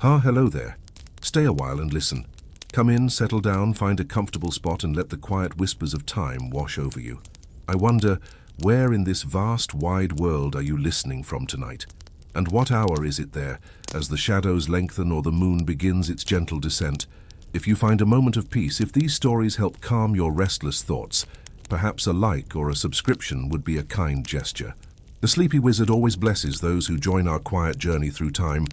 Hello there. Stay a while and listen. Come in, settle down, find a comfortable spot and let the quiet whispers of time wash over you. I wonder, where in this vast, wide world are you listening from tonight? And what hour is it there, as the shadows lengthen or the moon begins its gentle descent? If you find a moment of peace, if these stories help calm your restless thoughts, perhaps a like or a subscription would be a kind gesture. The Sleepy Wizard always blesses those who join our quiet journey through time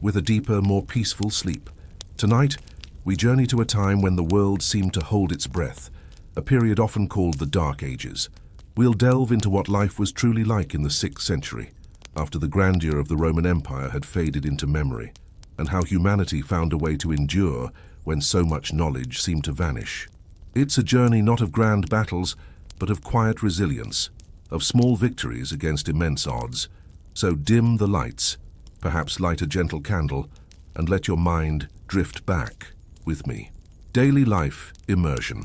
with a deeper, more peaceful sleep. Tonight, we journey to a time when the world seemed to hold its breath, a period often called the Dark Ages. We'll delve into what life was truly like in the 6th century, after the grandeur of the Roman Empire had faded into memory, and how humanity found a way to endure when so much knowledge seemed to vanish. It's a journey not of grand battles, but of quiet resilience, of small victories against immense odds. So dim the lights, perhaps light a gentle candle, and let your mind drift back with me. Daily life immersion,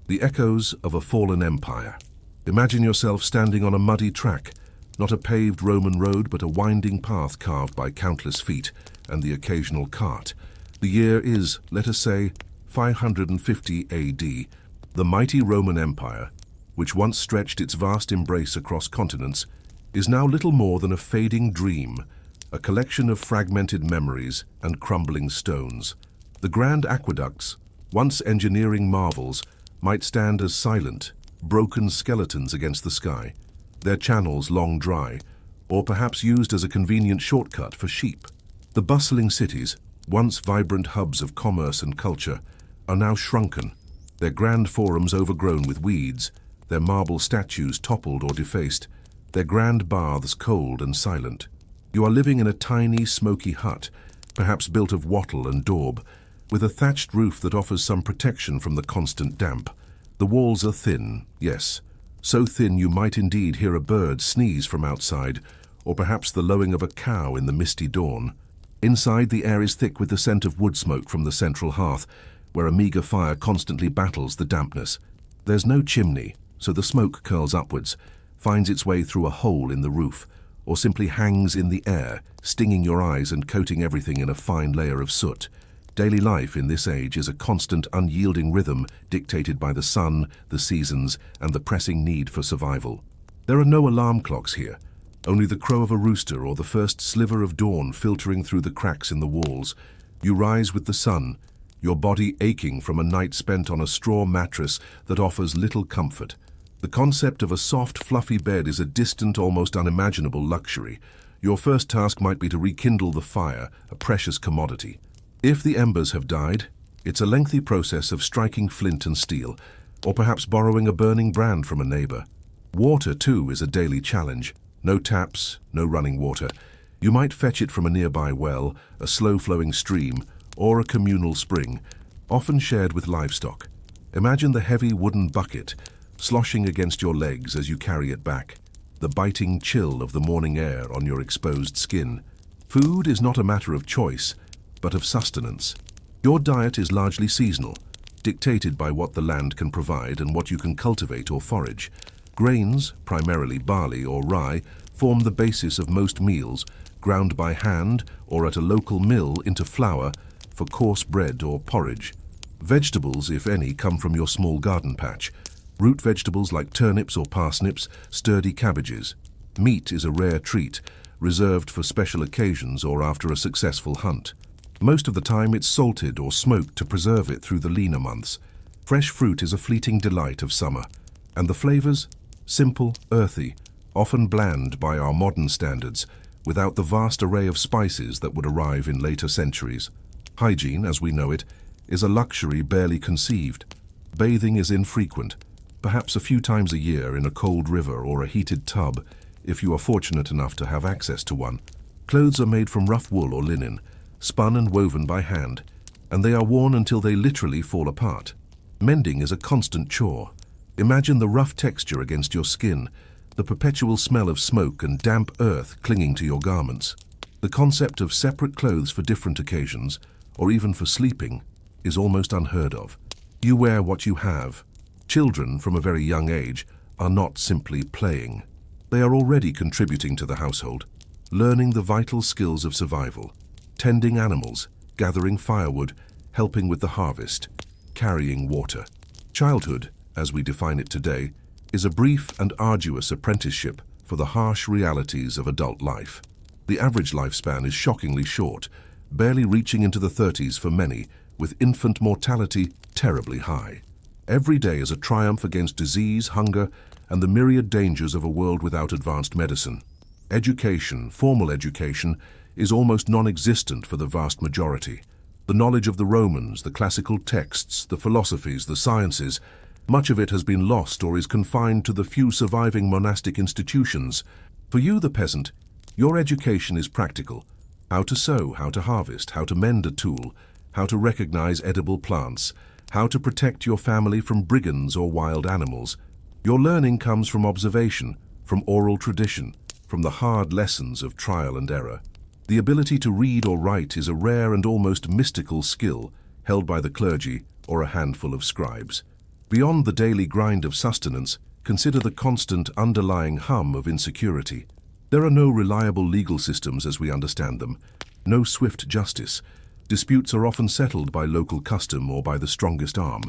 the echoes of a fallen empire. Imagine yourself standing on a muddy track, not a paved Roman road, but a winding path carved by countless feet and the occasional cart. The year is, let us say, 550 AD. The mighty Roman Empire, which once stretched its vast embrace across continents, is now little more than a fading dream, a collection of fragmented memories and crumbling stones. The grand aqueducts, once engineering marvels, might stand as silent, broken skeletons against the sky, their channels long dry, or perhaps used as a convenient shortcut for sheep. The bustling cities, once vibrant hubs of commerce and culture, are now shrunken, their grand forums overgrown with weeds, their marble statues toppled or defaced, their grand baths cold and silent. You are living in a tiny, smoky hut, perhaps built of wattle and daub, with a thatched roof that offers some protection from the constant damp. The walls are thin, yes, so thin you might indeed hear a bird sneeze from outside, or perhaps the lowing of a cow in the misty dawn. Inside, the air is thick with the scent of wood smoke from the central hearth, where a meager fire constantly battles the dampness. There's no chimney, so the smoke curls upwards, finds its way through a hole in the roof, or simply hangs in the air, stinging your eyes and coating everything in a fine layer of soot. Daily life in this age is a constant, unyielding rhythm dictated by the sun, the seasons, and the pressing need for survival. There are no alarm clocks here, only the crow of a rooster or the first sliver of dawn filtering through the cracks in the walls. You rise with the sun, your body aching from a night spent on a straw mattress that offers little comfort. The concept of a soft, fluffy bed is a distant, almost unimaginable luxury. Your first task might be to rekindle the fire, a precious commodity. If the embers have died, it's a lengthy process of striking flint and steel, or perhaps borrowing a burning brand from a neighbor. Water, too, is a daily challenge. No taps, no running water. You might fetch it from a nearby well, a slow-flowing stream, or a communal spring, often shared with livestock. Imagine the heavy wooden bucket sloshing against your legs as you carry it back, the biting chill of the morning air on your exposed skin. Food is not a matter of choice, but of sustenance. Your diet is largely seasonal, dictated by what the land can provide and what you can cultivate or forage. Grains, primarily barley or rye, form the basis of most meals, ground by hand or at a local mill into flour for coarse bread or porridge. Vegetables, if any, come from your small garden patch. Root vegetables like turnips or parsnips, sturdy cabbages. Meat is a rare treat, reserved for special occasions or after a successful hunt. Most of the time it's salted or smoked to preserve it through the leaner months. Fresh fruit is a fleeting delight of summer. And the flavors? Simple, earthy, often bland by our modern standards, without the vast array of spices that would arrive in later centuries. Hygiene, as we know it, is a luxury barely conceived. Bathing is infrequent, perhaps a few times a year in a cold river or a heated tub, if you are fortunate enough to have access to one. Clothes are made from rough wool or linen, spun and woven by hand, and they are worn until they literally fall apart. Mending is a constant chore. Imagine the rough texture against your skin, the perpetual smell of smoke and damp earth clinging to your garments. The concept of separate clothes for different occasions, or even for sleeping, is almost unheard of. You wear what you have. Children, from a very young age, are not simply playing. They are already contributing to the household, learning the vital skills of survival, tending animals, gathering firewood, helping with the harvest, carrying water. Childhood, as we define it today, is a brief and arduous apprenticeship for the harsh realities of adult life. The average lifespan is shockingly short, barely reaching into the 30s for many, with infant mortality terribly high. Every day is a triumph against disease, hunger, and the myriad dangers of a world without advanced medicine. Education, formal education, is almost non-existent for the vast majority. The knowledge of the Romans, the classical texts, the philosophies, the sciences, much of it has been lost or is confined to the few surviving monastic institutions. For you, the peasant, your education is practical. How to sow, how to harvest, how to mend a tool, how to recognize edible plants, how to protect your family from brigands or wild animals. Your learning comes from observation, from oral tradition, from the hard lessons of trial and error. The ability to read or write is a rare and almost mystical skill held by the clergy or a handful of scribes. Beyond the daily grind of sustenance, consider the constant underlying hum of insecurity. There are no reliable legal systems as we understand them, no swift justice. Disputes are often settled by local custom or by the strongest arm.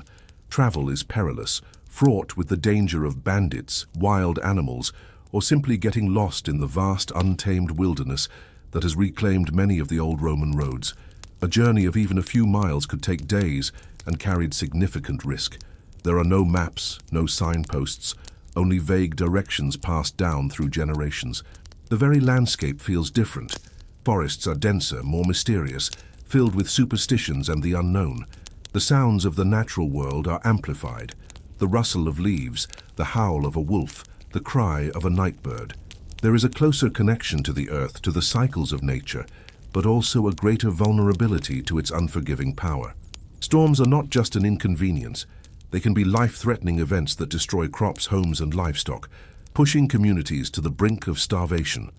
Travel is perilous, fraught with the danger of bandits, wild animals, or simply getting lost in the vast untamed wilderness that has reclaimed many of the old Roman roads. A journey of even a few miles could take days and carried significant risk. There are no maps, no signposts, only vague directions passed down through generations. The very landscape feels different. Forests are denser, more mysterious, filled with superstitions and the unknown. The sounds of the natural world are amplified. The rustle of leaves, the howl of a wolf, the cry of a night bird. There is a closer connection to the earth, to the cycles of nature, but also a greater vulnerability to its unforgiving power. Storms are not just an inconvenience. They can be life-threatening events that destroy crops, homes, and livestock, pushing communities to the brink of starvation.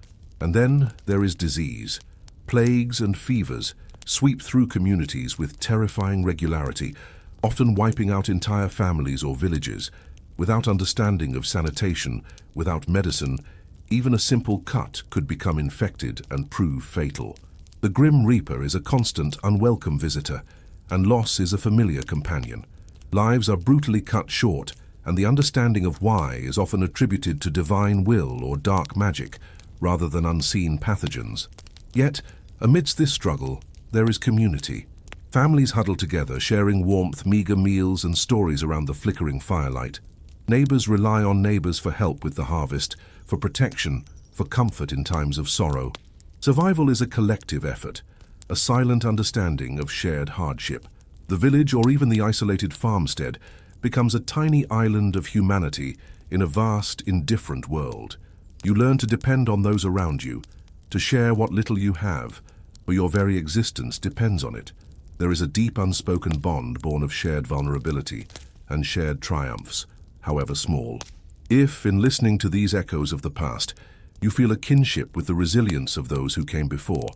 And then there is disease. Plagues and fevers sweep through communities with terrifying regularity, often wiping out entire families or villages. Without understanding of sanitation, without medicine, even a simple cut could become infected and prove fatal. The Grim Reaper is a constant, unwelcome visitor, and loss is a familiar companion. Lives are brutally cut short, and the understanding of why is often attributed to divine will or dark magic, rather than unseen pathogens. Yet, amidst this struggle, there is community. Families huddle together, sharing warmth, meager meals, and stories around the flickering firelight. Neighbors rely on neighbors for help with the harvest, for protection, for comfort in times of sorrow. Survival is a collective effort, a silent understanding of shared hardship. The village or even the isolated farmstead becomes a tiny island of humanity in a vast, indifferent world. You learn to depend on those around you, to share what little you have, for your very existence depends on it. There is a deep unspoken bond born of shared vulnerability and shared triumphs, however small. If, in listening to these echoes of the past, you feel a kinship with the resilience of those who came before,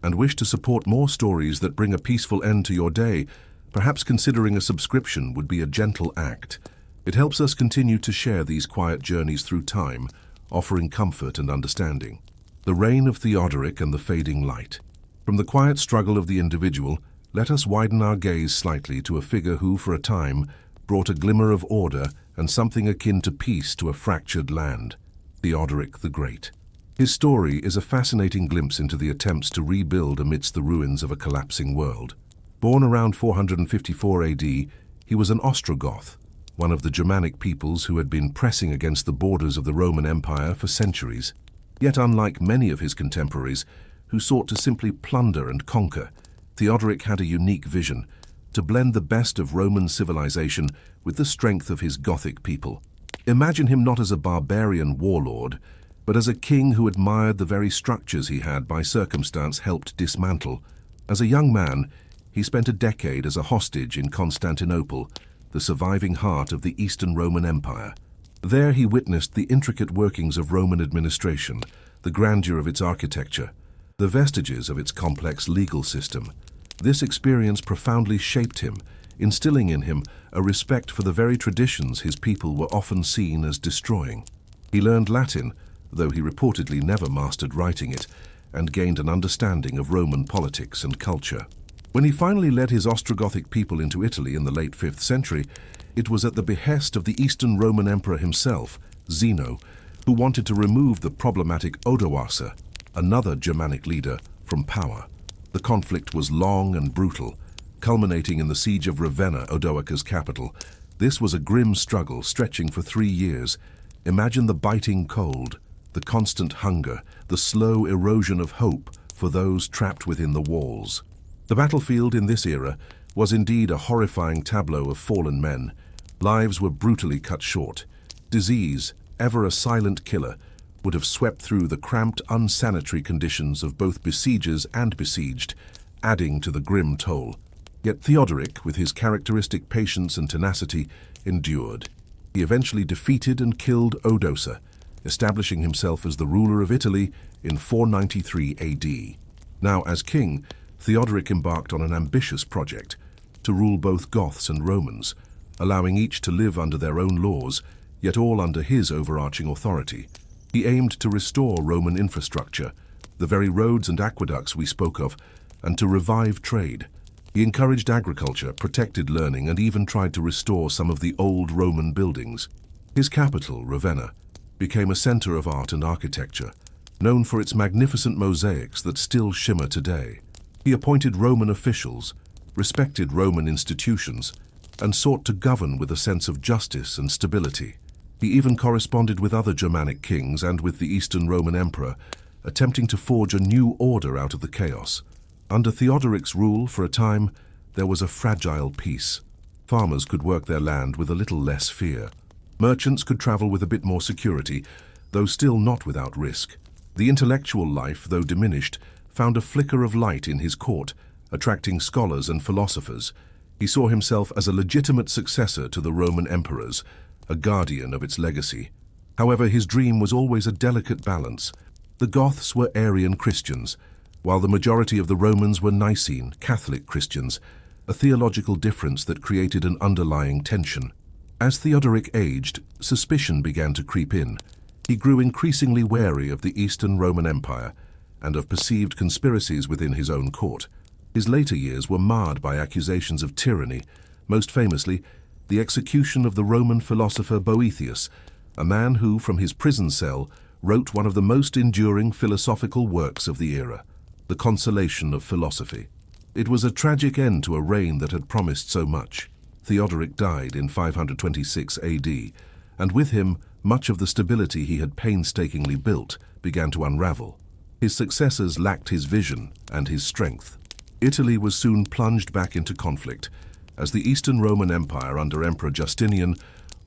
and wish to support more stories that bring a peaceful end to your day, perhaps considering a subscription would be a gentle act. It helps us continue to share these quiet journeys through time, offering comfort and understanding. The reign of Theodoric and the fading light. From the quiet struggle of the individual, let us widen our gaze slightly to a figure who, for a time, brought a glimmer of order and something akin to peace to a fractured land. Theodoric the Great. His story is a fascinating glimpse into the attempts to rebuild amidst the ruins of a collapsing world. Born around 454 AD, he was an Ostrogoth, one of the Germanic peoples who had been pressing against the borders of the Roman Empire for centuries. Yet unlike many of his contemporaries, who sought to simply plunder and conquer, Theodoric had a unique vision, to blend the best of Roman civilization with the strength of his Gothic people. Imagine him not as a barbarian warlord, but as a king who admired the very structures he had by circumstance helped dismantle. As a young man, he spent a decade as a hostage in Constantinople, the surviving heart of the Eastern Roman Empire. There he witnessed the intricate workings of Roman administration, the grandeur of its architecture, the vestiges of its complex legal system. This experience profoundly shaped him, instilling in him a respect for the very traditions his people were often seen as destroying. He learned Latin, though he reportedly never mastered writing it, and gained an understanding of Roman politics and culture. When he finally led his Ostrogothic people into Italy in the late 5th century, it was at the behest of the Eastern Roman Emperor himself, Zeno, who wanted to remove the problematic Odoacer, another Germanic leader, from power. The conflict was long and brutal, culminating in the siege of Ravenna, Odoacer's capital. This was a grim struggle stretching for 3 years. Imagine the biting cold, the constant hunger, the slow erosion of hope for those trapped within the walls. The battlefield in this era was indeed a horrifying tableau of fallen men. Lives were brutally cut short. Disease, ever a silent killer, would have swept through the cramped, unsanitary conditions of both besiegers and besieged, adding to the grim toll. Yet Theodoric, with his characteristic patience and tenacity, endured. He eventually defeated and killed Odoacer, establishing himself as the ruler of Italy in 493 AD. Now, as king, Theodoric embarked on an ambitious project to rule both Goths and Romans, allowing each to live under their own laws, yet all under his overarching authority. He aimed to restore Roman infrastructure, the very roads and aqueducts we spoke of, and to revive trade. He encouraged agriculture, protected learning, and even tried to restore some of the old Roman buildings. His capital, Ravenna, became a center of art and architecture, known for its magnificent mosaics that still shimmer today. He appointed Roman officials, respected Roman institutions, and sought to govern with a sense of justice and stability. He even corresponded with other Germanic kings and with the Eastern Roman Emperor, attempting to forge a new order out of the chaos. Under Theodoric's rule, for a time, there was a fragile peace. Farmers could work their land with a little less fear. Merchants could travel with a bit more security, though still not without risk. The intellectual life, though diminished, found a flicker of light in his court, attracting scholars and philosophers. He saw himself as a legitimate successor to the Roman emperors, a guardian of its legacy. However, his dream was always a delicate balance. The Goths were Arian Christians, while the majority of the Romans were Nicene, Catholic Christians, a theological difference that created an underlying tension. As Theodoric aged, suspicion began to creep in. He grew increasingly wary of the Eastern Roman Empire and of perceived conspiracies within his own court. His later years were marred by accusations of tyranny, most famously, the execution of the Roman philosopher Boethius, a man who, from his prison cell, wrote one of the most enduring philosophical works of the era, The Consolation of Philosophy. It was a tragic end to a reign that had promised so much. Theodoric died in 526 AD, and with him, much of the stability he had painstakingly built began to unravel. His successors lacked his vision and his strength. Italy was soon plunged back into conflict, as the Eastern Roman Empire under Emperor Justinian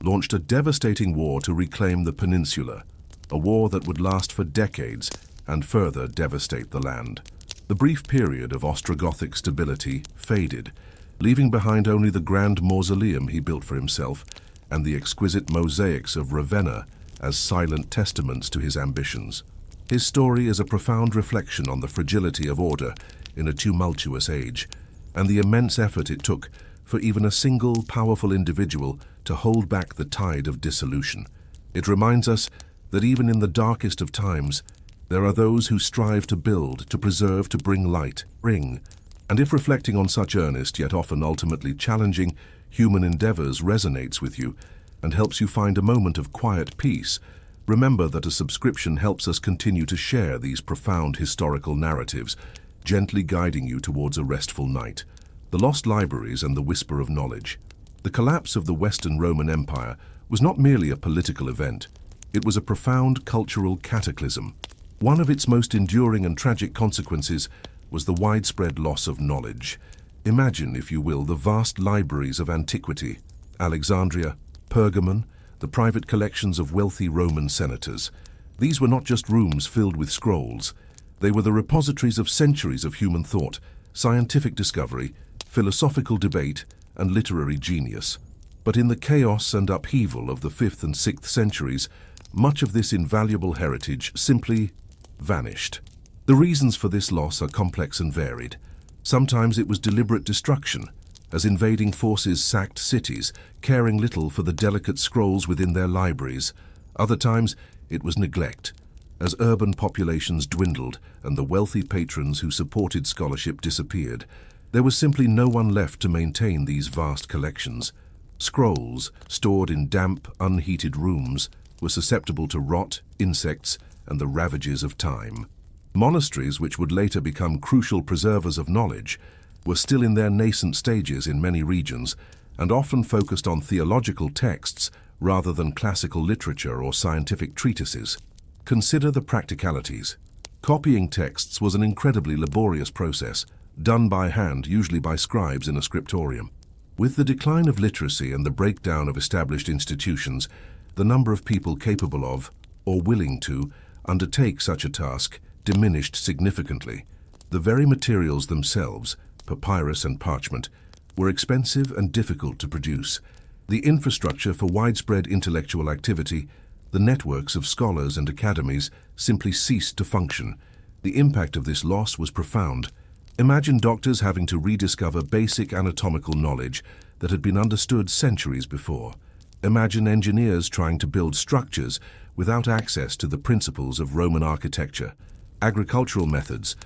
launched a devastating war to reclaim the peninsula, a war that would last for decades and further devastate the land. The brief period of Ostrogothic stability faded, leaving behind only the grand mausoleum he built for himself and the exquisite mosaics of Ravenna as silent testaments to his ambitions. His story is a profound reflection on the fragility of order in a tumultuous age, and the immense effort it took for even a single powerful individual to hold back the tide of dissolution. It reminds us that even in the darkest of times, there are those who strive to build, to preserve, to bring light, And if reflecting on such earnest, yet often ultimately challenging, human endeavors resonates with you and helps you find a moment of quiet peace, remember that a subscription helps us continue to share these profound historical narratives, gently guiding you towards a restful night. The Lost Libraries and the Whisper of Knowledge. The collapse of the Western Roman Empire was not merely a political event. It was a profound cultural cataclysm. One of its most enduring and tragic consequences was the widespread loss of knowledge. Imagine, if you will, the vast libraries of antiquity, Alexandria, Pergamon, the private collections of wealthy Roman senators. These were not just rooms filled with scrolls. They were the repositories of centuries of human thought, scientific discovery, philosophical debate, and literary genius. But in the chaos and upheaval of the 5th and 6th centuries, much of this invaluable heritage simply vanished. The reasons for this loss are complex and varied. Sometimes it was deliberate destruction, as invading forces sacked cities, caring little for the delicate scrolls within their libraries. Other times it was neglect, as urban populations dwindled and the wealthy patrons who supported scholarship disappeared. There was simply no one left to maintain these vast collections. Scrolls, stored in damp, unheated rooms, were susceptible to rot, insects, and the ravages of time. Monasteries, which would later become crucial preservers of knowledge, were still in their nascent stages in many regions and often focused on theological texts rather than classical literature or scientific treatises. Consider the practicalities. Copying texts was an incredibly laborious process, done by hand, usually by scribes in a scriptorium. With the decline of literacy and the breakdown of established institutions, the number of people capable of, or willing to, undertake such a task diminished significantly. The very materials themselves, papyrus and parchment, were expensive and difficult to produce. The infrastructure for widespread intellectual activity, the networks of scholars and academies, simply ceased to function. The impact of this loss was profound. Imagine doctors having to rediscover basic anatomical knowledge that had been understood centuries before. Imagine engineers trying to build structures without access to the principles of Roman architecture. Agricultural methods,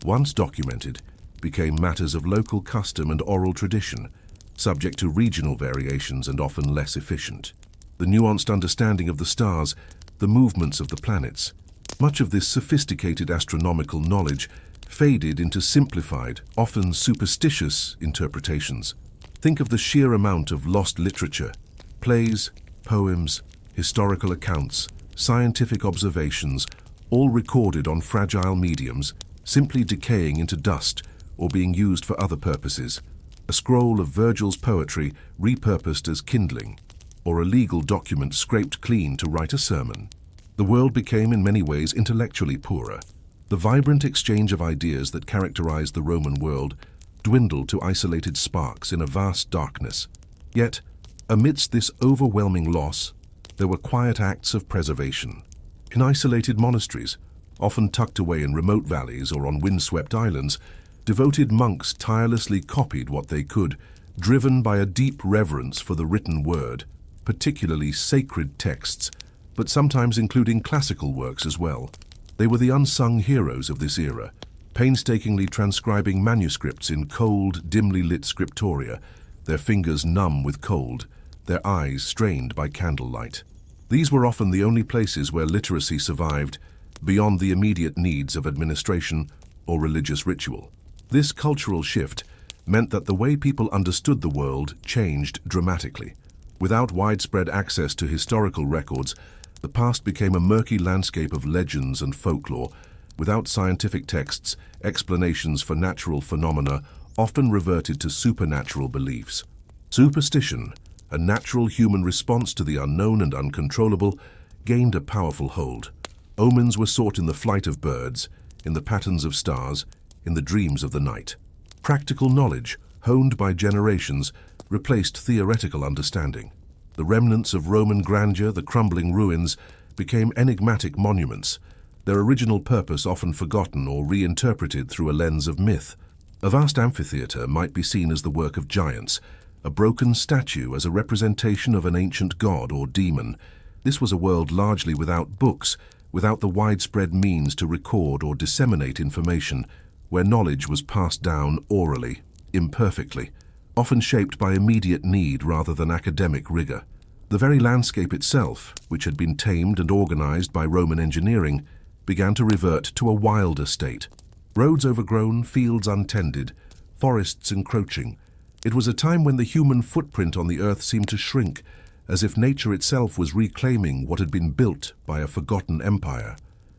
once documented, became matters of local custom and oral tradition, subject to regional variations and often less efficient. The nuanced understanding of the stars, the movements of the planets. Much of this sophisticated astronomical knowledge faded into simplified, often superstitious interpretations. Think of the sheer amount of lost literature, plays, poems, historical accounts, scientific observations, all recorded on fragile mediums, simply decaying into dust or being used for other purposes. A scroll of Virgil's poetry repurposed as kindling, or a legal document scraped clean to write a sermon. The world became in many ways intellectually poorer. The vibrant exchange of ideas that characterized the Roman world dwindled to isolated sparks in a vast darkness. Yet, amidst this overwhelming loss, there were quiet acts of preservation. In isolated monasteries, often tucked away in remote valleys or on windswept islands, devoted monks tirelessly copied what they could, driven by a deep reverence for the written word, particularly sacred texts, but sometimes including classical works as well. They were the unsung heroes of this era, painstakingly transcribing manuscripts in cold, dimly lit scriptoria, their fingers numb with cold, their eyes strained by candlelight. These were often the only places where literacy survived, beyond the immediate needs of administration or religious ritual. This cultural shift meant that the way people understood the world changed dramatically. Without widespread access to historical records, the past became a murky landscape of legends and folklore. Without scientific texts, explanations for natural phenomena often reverted to supernatural beliefs. Superstition, a natural human response to the unknown and uncontrollable, gained a powerful hold. Omens were sought in the flight of birds, in the patterns of stars, in the dreams of the night. Practical knowledge, honed by generations, replaced theoretical understanding. The remnants of Roman grandeur, the crumbling ruins, became enigmatic monuments, their original purpose often forgotten or reinterpreted through a lens of myth. A vast amphitheater might be seen as the work of giants, a broken statue as a representation of an ancient god or demon. This was a world largely without books, without the widespread means to record or disseminate information, where knowledge was passed down orally, imperfectly, often shaped by immediate need rather than academic rigor. The very landscape itself, which had been tamed and organized by Roman engineering, began to revert to a wilder state. Roads overgrown, fields untended, forests encroaching. It was a time when the human footprint on the earth seemed to shrink, as if nature itself was reclaiming what had been built by a forgotten empire.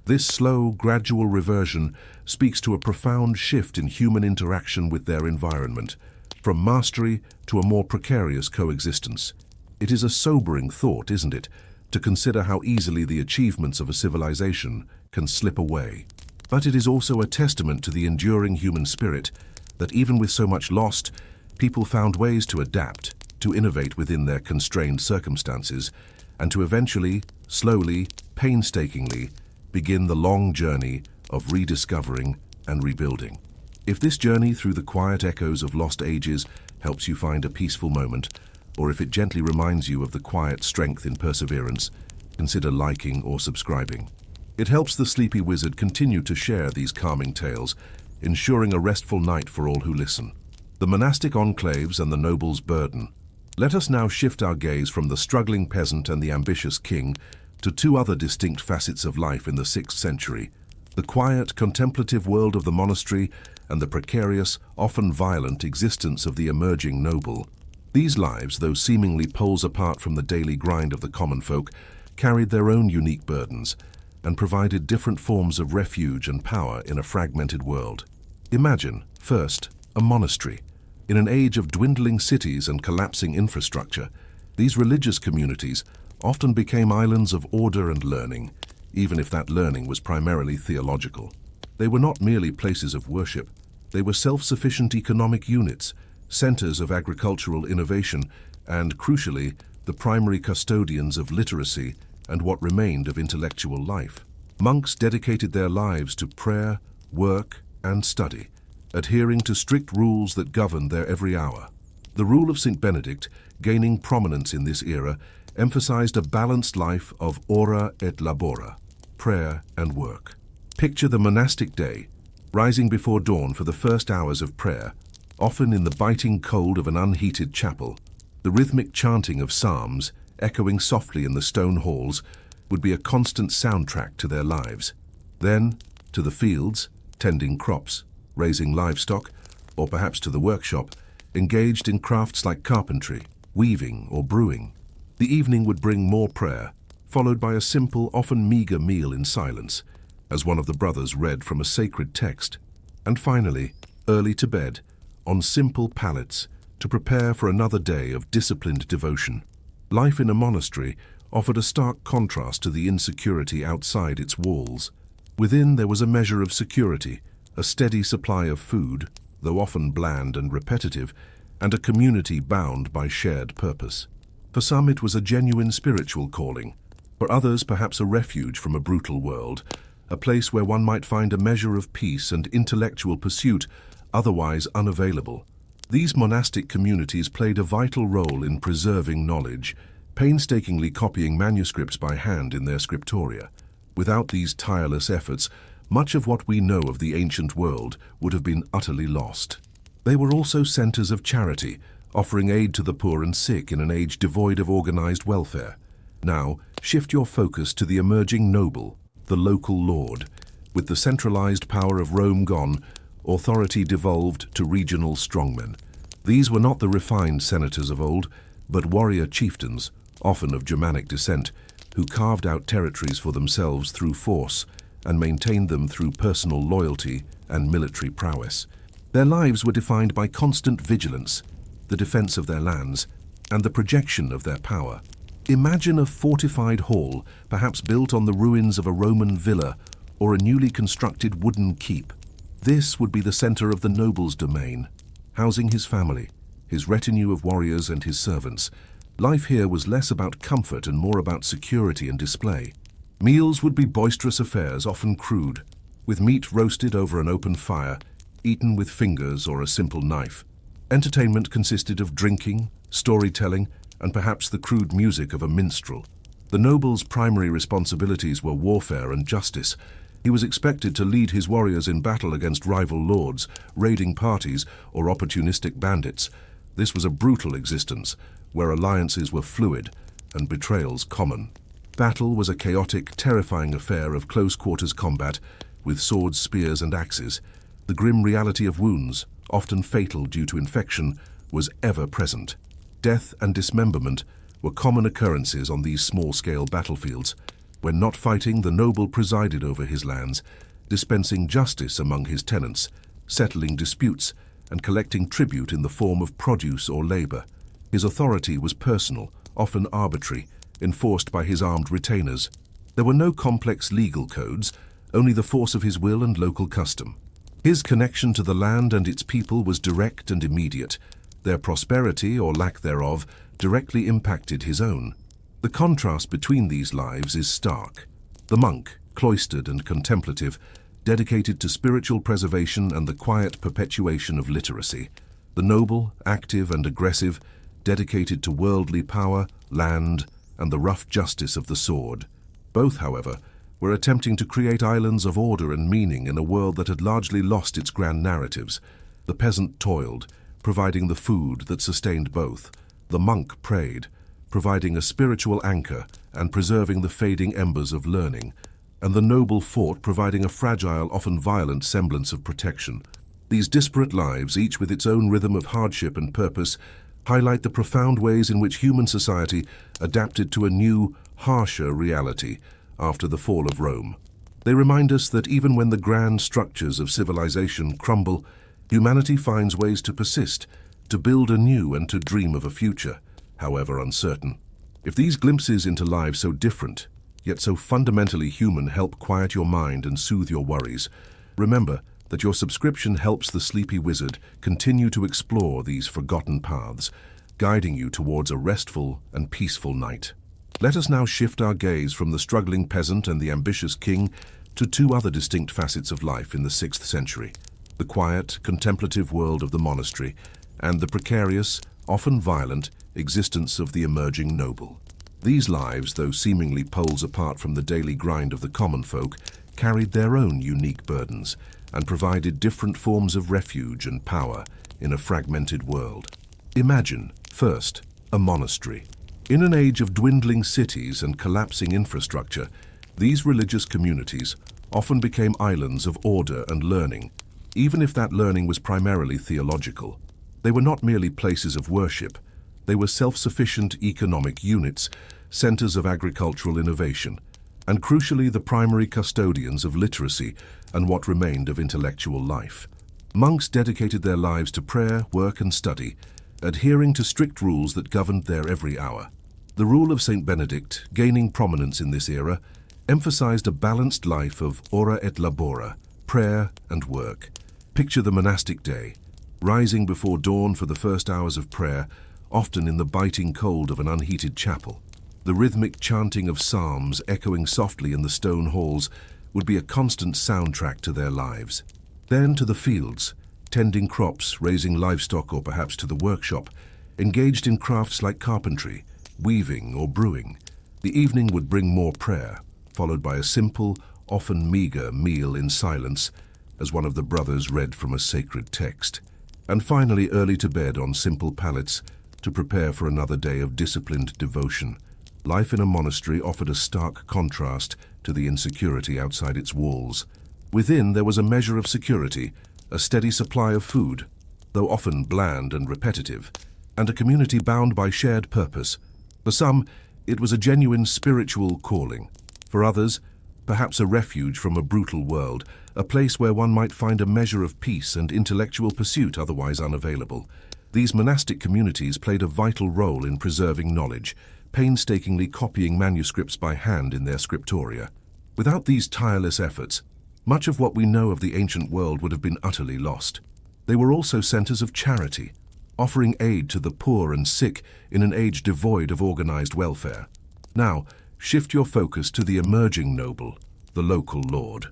This slow, gradual reversion speaks to a profound shift in human interaction with their environment, from mastery to a more precarious coexistence. It is a sobering thought, isn't it, to consider how easily the achievements of a civilization can slip away. But it is also a testament to the enduring human spirit that even with so much lost, people found ways to adapt, to innovate within their constrained circumstances, and to eventually, slowly, painstakingly, begin the long journey of rediscovering and rebuilding. If this journey through the quiet echoes of lost ages helps you find a peaceful moment, or if it gently reminds you of the quiet strength in perseverance, consider liking or subscribing. It helps the Sleepy Wizard continue to share these calming tales, ensuring a restful night for all who listen. the monastic enclaves and the noble's burden. Let us now shift our gaze from the struggling peasant and the ambitious king to two other distinct facets of life in the 6th century: the quiet, contemplative world of the monastery and the precarious, often violent existence of the emerging noble. These lives, though seemingly poles apart from the daily grind of the common folk, carried their own unique burdens and provided different forms of refuge and power in a fragmented world. Imagine, first, a monastery. In an age of dwindling cities and collapsing infrastructure, these religious communities often became islands of order and learning, even if that learning was primarily theological. They were not merely places of worship. They were self-sufficient economic units, centers of agricultural innovation, and, crucially, the primary custodians of literacy and what remained of intellectual life. Monks dedicated their lives to prayer, work, and study, adhering to strict rules that governed their every hour. The rule of St. Benedict, gaining prominence in this era, emphasized a balanced life of ora et labora, prayer and work. Picture the monastic day, rising before dawn for the first hours of prayer, often in the biting cold of an unheated chapel. The rhythmic chanting of psalms, echoing softly in the stone halls, would be a constant soundtrack to their lives. Then, to the fields, tending crops, raising livestock, or perhaps to the workshop, engaged in crafts like carpentry, weaving, or brewing. The evening would bring more prayer, followed by a simple, often meager meal in silence, as one of the brothers read from a sacred text. And finally, early to bed, on simple pallets, to prepare for another day of disciplined devotion. Life in a monastery offered a stark contrast to the insecurity outside its walls. Within there was a measure of security, a steady supply of food, though often bland and repetitive, and a community bound by shared purpose. For some it was a genuine spiritual calling, for others perhaps a refuge from a brutal world, a place where one might find a measure of peace and intellectual pursuit otherwise unavailable. These monastic communities played a vital role in preserving knowledge, painstakingly copying manuscripts by hand in their scriptoria. Without these tireless efforts, much of what we know of the ancient world would have been utterly lost. They were also centers of charity, offering aid to the poor and sick in an age devoid of organized welfare. Now, shift your focus to the emerging noble, the local lord. With the centralized power of Rome gone, authority devolved to regional strongmen. These were not the refined senators of old, but warrior chieftains, often of Germanic descent, who carved out territories for themselves through force and maintained them through personal loyalty and military prowess. Their lives were defined by constant vigilance, the defense of their lands, and the projection of their power. Imagine a fortified hall, perhaps built on the ruins of a Roman villa or a newly constructed wooden keep. This would be the center of the noble's domain, housing his family, his retinue of warriors and his servants. Life here was less about comfort and more about security and display. Meals would be boisterous affairs, often crude, with meat roasted over an open fire, eaten with fingers or a simple knife. Entertainment consisted of drinking, storytelling, and perhaps the crude music of a minstrel. The noble's primary responsibilities were warfare and justice. He was expected to lead his warriors in battle against rival lords, raiding parties, or opportunistic bandits. This was a brutal existence, where alliances were fluid and betrayals common. Battle was a chaotic, terrifying affair of close-quarters combat, with swords, spears, and axes. The grim reality of wounds, often fatal due to infection, was ever present. Death and dismemberment were common occurrences on these small-scale battlefields. When not fighting, the noble presided over his lands, dispensing justice among his tenants, settling disputes, and collecting tribute in the form of produce or labor. His authority was personal, often arbitrary, enforced by his armed retainers. There were no complex legal codes, only the force of his will and local custom. His connection to the land and its people was direct and immediate. Their prosperity, or lack thereof, directly impacted his own. The contrast between these lives is stark. The monk, cloistered and contemplative, dedicated to spiritual preservation and the quiet perpetuation of literacy. The noble, active and aggressive, dedicated to worldly power, land, and the rough justice of the sword. Both, however, were attempting to create islands of order and meaning in a world that had largely lost its grand narratives. The peasant toiled, providing the food that sustained both. The monk prayed, providing a spiritual anchor and preserving the fading embers of learning, and the noble fought, providing a fragile, often violent semblance of protection. These disparate lives, each with its own rhythm of hardship and purpose, highlight the profound ways in which human society adapted to a new, harsher reality after the fall of Rome. They remind us that even when the grand structures of civilization crumble, humanity finds ways to persist, to build anew and to dream of a future, however uncertain. If these glimpses into lives so different, yet so fundamentally human, help quiet your mind and soothe your worries, remember that your subscription helps the sleepy wizard continue to explore these forgotten paths, guiding you towards a restful and peaceful night. Let us now shift our gaze from the struggling peasant and the ambitious king to two other distinct facets of life in the 6th century: the quiet, contemplative world of the monastery and the precarious, often violent, existence of the emerging noble. These lives, though seemingly poles apart from the daily grind of the common folk, carried their own unique burdens and provided different forms of refuge and power in a fragmented world. Imagine, first, a monastery. In an age of dwindling cities and collapsing infrastructure, these religious communities often became islands of order and learning, even if that learning was primarily theological. They were not merely places of worship, they were self-sufficient economic units, centers of agricultural innovation, and crucially the primary custodians of literacy and what remained of intellectual life. Monks dedicated their lives to prayer, work, and study, adhering to strict rules that governed their every hour. The rule of Saint Benedict, gaining prominence in this era, emphasized a balanced life of ora et labora, prayer and work. Picture the monastic day, rising before dawn for the first hours of prayer, often in the biting cold of an unheated chapel. The rhythmic chanting of psalms echoing softly in the stone halls would be a constant soundtrack to their lives. Then to the fields, tending crops, raising livestock, or perhaps to the workshop, engaged in crafts like carpentry, weaving, or brewing. The evening would bring more prayer, followed by a simple, often meager meal in silence as one of the brothers read from a sacred text. And finally early to bed on simple pallets to prepare for another day of disciplined devotion. Life in a monastery offered a stark contrast to the insecurity outside its walls. Within there was a measure of security, a steady supply of food, though often bland and repetitive, and a community bound by shared purpose. For some, it was a genuine spiritual calling. For others, perhaps a refuge from a brutal world, a place where one might find a measure of peace and intellectual pursuit otherwise unavailable. These monastic communities played a vital role in preserving knowledge, painstakingly copying manuscripts by hand in their scriptoria. Without these tireless efforts, much of what we know of the ancient world would have been utterly lost. They were also centers of charity, offering aid to the poor and sick in an age devoid of organized welfare. Now, shift your focus to the emerging noble, the local lord.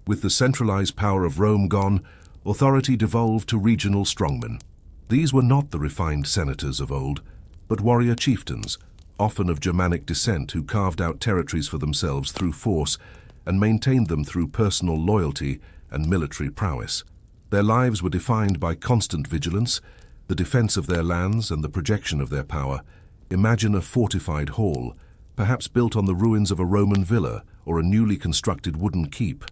With the centralized power of Rome gone, authority devolved to regional strongmen. These were not the refined senators of old, but warrior chieftains, often of Germanic descent, who carved out territories for themselves through force and maintained them through personal loyalty and military prowess. Their lives were defined by constant vigilance, the defense of their lands and the projection of their power. Imagine a fortified hall, perhaps built on the ruins of a Roman villa or a newly constructed wooden keep.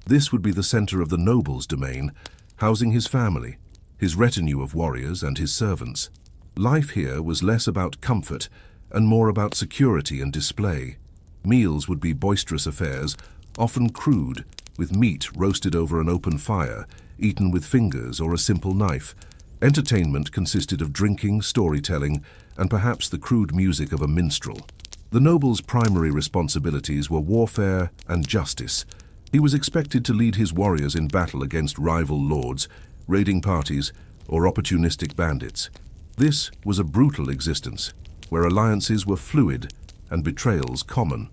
This would be the center of the noble's domain, housing his family, his retinue of warriors, and his servants. Life here was less about comfort and more about security and display. Meals would be boisterous affairs, often crude, with meat roasted over an open fire, eaten with fingers or a simple knife. Entertainment consisted of drinking, storytelling, and perhaps the crude music of a minstrel. The noble's primary responsibilities were warfare and justice. He was expected to lead his warriors in battle against rival lords, raiding parties, or opportunistic bandits. This was a brutal existence, where alliances were fluid and betrayals common.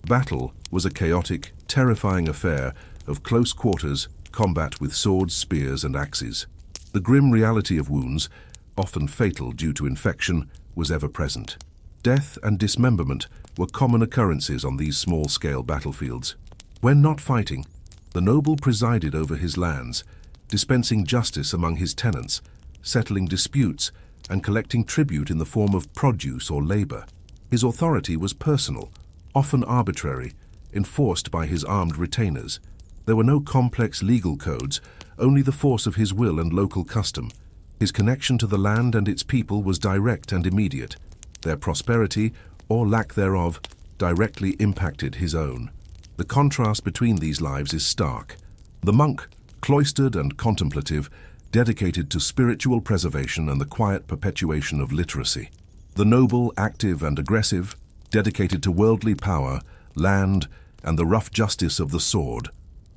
Battle was a chaotic, terrifying affair of close quarters combat with swords, spears, and axes. The grim reality of wounds, often fatal due to infection, was ever present. Death and dismemberment were common occurrences on these small-scale battlefields. When not fighting, the noble presided over his lands, dispensing justice among his tenants, settling disputes, and collecting tribute in the form of produce or labor. His authority was personal, often arbitrary, enforced by his armed retainers. There were no complex legal codes, only the force of his will and local custom. His connection to the land and its people was direct and immediate. Their prosperity, or lack thereof, directly impacted his own. The contrast between these lives is stark. The monk, cloistered and contemplative, dedicated to spiritual preservation and the quiet perpetuation of literacy. The noble, active and aggressive, dedicated to worldly power, land, and the rough justice of the sword.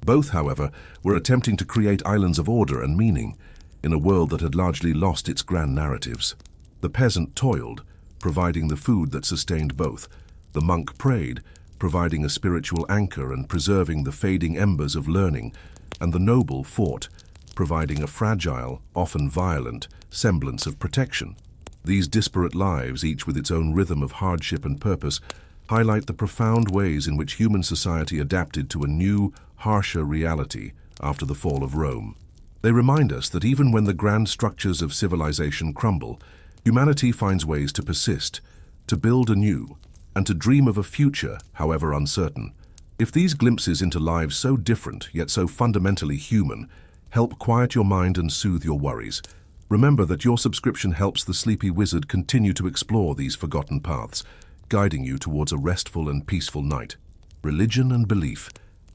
Both, however, were attempting to create islands of order and meaning in a world that had largely lost its grand narratives. The peasant toiled, providing the food that sustained both. The monk prayed, providing a spiritual anchor and preserving the fading embers of learning, and the noble fought, providing a fragile, often violent, semblance of protection. These disparate lives, each with its own rhythm of hardship and purpose, highlight the profound ways in which human society adapted to a new, harsher reality after the fall of Rome. They remind us that even when the grand structures of civilization crumble, humanity finds ways to persist, to build anew, and to dream of a future, however uncertain. If these glimpses into lives so different, yet so fundamentally human, help quiet your mind and soothe your worries, remember that your subscription helps the sleepy wizard continue to explore these forgotten paths, guiding you towards a restful and peaceful night. Religion and belief,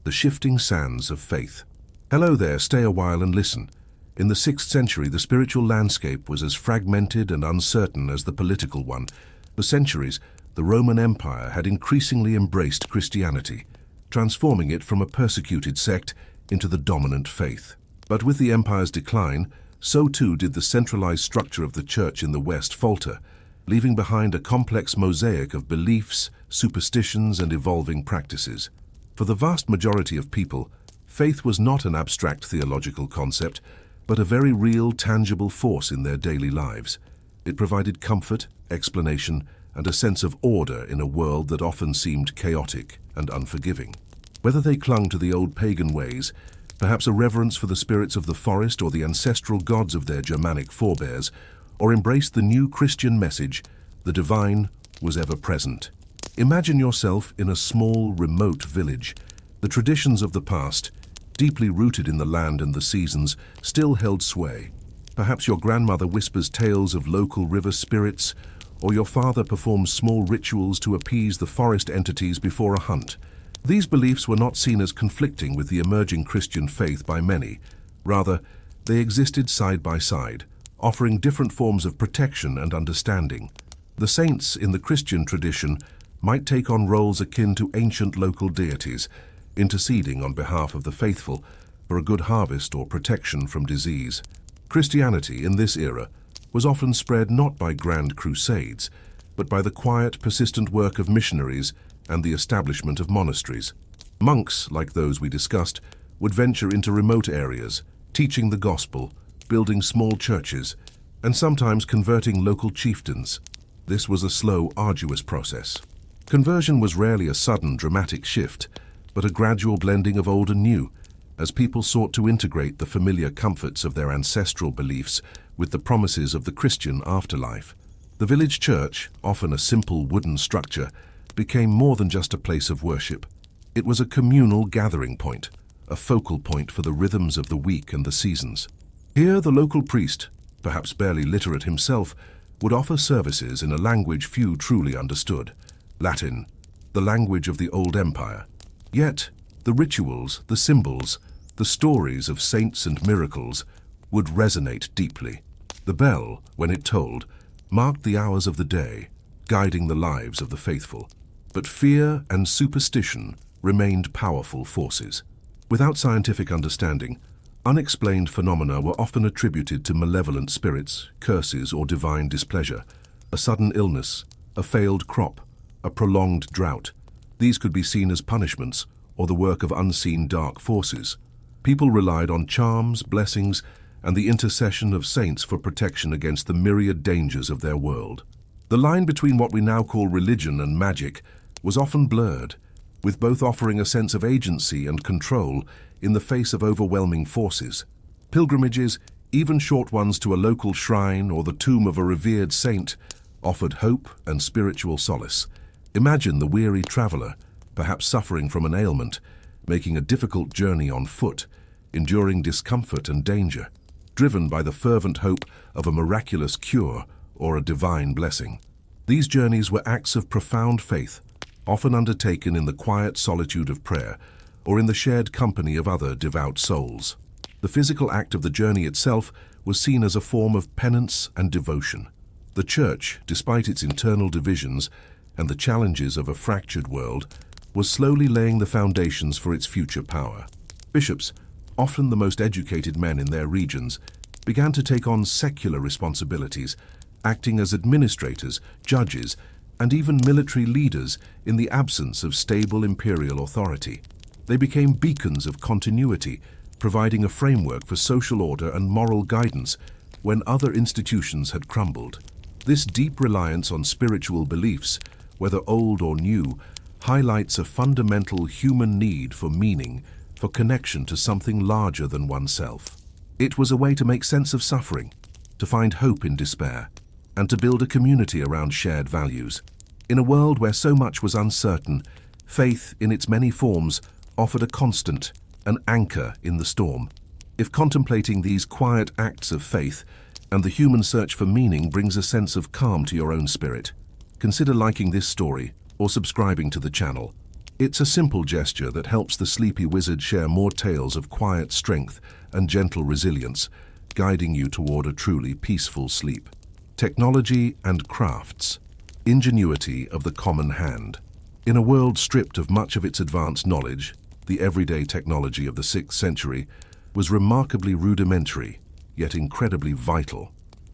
the shifting sands of faith. Hello there, stay a while and listen. In the 6th century, the spiritual landscape was as fragmented and uncertain as the political one. For centuries, the Roman Empire had increasingly embraced Christianity, transforming it from a persecuted sect into the dominant faith. But with the empire's decline, so too did the centralized structure of the church in the West falter, leaving behind a complex mosaic of beliefs, superstitions, and evolving practices. For the vast majority of people, faith was not an abstract theological concept, but a very real, tangible force in their daily lives. It provided comfort, explanation, and a sense of order in a world that often seemed chaotic and unforgiving. Whether they clung to the old pagan ways, perhaps a reverence for the spirits of the forest or the ancestral gods of their Germanic forebears, or embraced the new Christian message, the divine was ever present. Imagine yourself in a small, remote village. The traditions of the past, deeply rooted in the land and the seasons, still held sway. Perhaps your grandmother whispers tales of local river spirits, or your father performs small rituals to appease the forest entities before a hunt. These beliefs were not seen as conflicting with the emerging Christian faith by many. Rather, they existed side by side, offering different forms of protection and understanding. The saints in the Christian tradition might take on roles akin to ancient local deities, interceding on behalf of the faithful for a good harvest or protection from disease. Christianity in this era was often spread not by grand crusades, but by the quiet, persistent work of missionaries and the establishment of monasteries. Monks, like those we discussed, would venture into remote areas, teaching the gospel, building small churches, and sometimes converting local chieftains. This was a slow, arduous process. Conversion was rarely a sudden, dramatic shift, but a gradual blending of old and new, as people sought to integrate the familiar comforts of their ancestral beliefs with the promises of the Christian afterlife. The village church, often a simple wooden structure, became more than just a place of worship. It was a communal gathering point, a focal point for the rhythms of the week and the seasons. Here the local priest, perhaps barely literate himself, would offer services in a language few truly understood, Latin, the language of the old empire. Yet, the rituals, the symbols, the stories of saints and miracles would resonate deeply. The bell, when it tolled, marked the hours of the day, guiding the lives of the faithful. But fear and superstition remained powerful forces. Without scientific understanding, unexplained phenomena were often attributed to malevolent spirits, curses, or divine displeasure. A sudden illness, a failed crop, a prolonged drought. These could be seen as punishments or the work of unseen dark forces. People relied on charms, blessings, and the intercession of saints for protection against the myriad dangers of their world. The line between what we now call religion and magic was often blurred, with both offering a sense of agency and control in the face of overwhelming forces. Pilgrimages, Even short ones to a local shrine or the tomb of a revered saint offered hope and spiritual solace. Imagine the weary traveler, perhaps suffering from an ailment, making a difficult journey on foot, enduring discomfort and danger, driven by the fervent hope of a miraculous cure or a divine blessing. These journeys were acts of profound faith, often undertaken in the quiet solitude of prayer or in the shared company of other devout souls. The physical act of the journey itself was seen as a form of penance and devotion. The Church, despite its internal divisions and the challenges of a fractured world, was slowly laying the foundations for its future power. Bishops, often the most educated men in their regions, began to take on secular responsibilities, acting as administrators, judges, and even military leaders in the absence of stable imperial authority. They became beacons of continuity, providing a framework for social order and moral guidance when other institutions had crumbled. This deep reliance on spiritual beliefs, whether old or new, highlights a fundamental human need for meaning, for connection to something larger than oneself. It was a way to make sense of suffering, to find hope in despair, and to build a community around shared values. In a world where so much was uncertain, faith, in its many forms, offered a constant, an anchor in the storm. If contemplating these quiet acts of faith and the human search for meaning brings a sense of calm to your own spirit, consider liking this story or subscribing to the channel. It's a simple gesture that helps the sleepy wizard share more tales of quiet strength and gentle resilience, guiding you toward a truly peaceful sleep. Technology and crafts. Ingenuity of the common hand. In a world stripped of much of its advanced knowledge, the everyday technology of the 6th century was remarkably rudimentary, yet incredibly vital.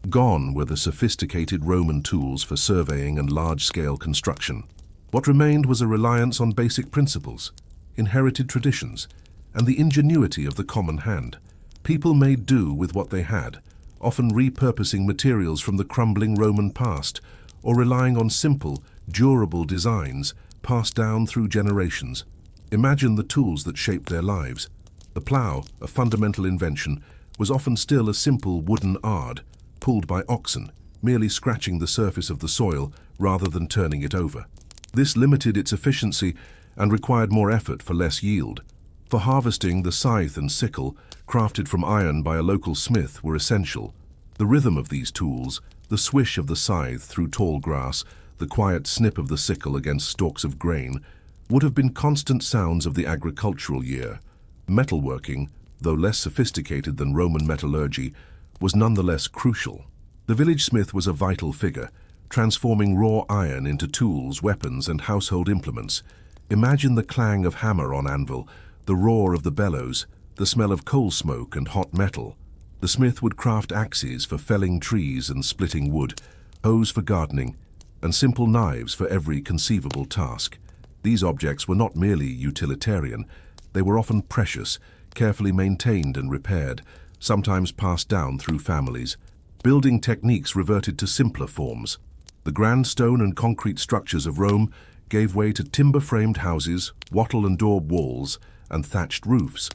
Gone were the sophisticated Roman tools for surveying and large-scale construction. What remained was a reliance on basic principles, inherited traditions, and the ingenuity of the common hand. People made do with what they had, often repurposing materials from the crumbling Roman past or relying on simple, durable designs passed down through generations. Imagine the tools that shaped their lives. The plough, a fundamental invention, was often still a simple wooden ard, pulled by oxen, merely scratching the surface of the soil rather than turning it over. This limited its efficiency and required more effort for less yield. For harvesting, the scythe and sickle, crafted from iron by a local smith, were essential. The rhythm of these tools, the swish of the scythe through tall grass, the quiet snip of the sickle against stalks of grain, would have been constant sounds of the agricultural year. Metalworking, though less sophisticated than Roman metallurgy, was nonetheless crucial. The village smith was a vital figure, transforming raw iron into tools, weapons, and household implements. Imagine the clang of hammer on anvil, the roar of the bellows, the smell of coal smoke and hot metal. The smith would craft axes for felling trees and splitting wood, hoes for gardening, and simple knives for every conceivable task. These objects were not merely utilitarian, they were often precious, carefully maintained and repaired, sometimes passed down through families. Building techniques reverted to simpler forms. The grand stone and concrete structures of Rome gave way to timber-framed houses, wattle and daub walls, and thatched roofs.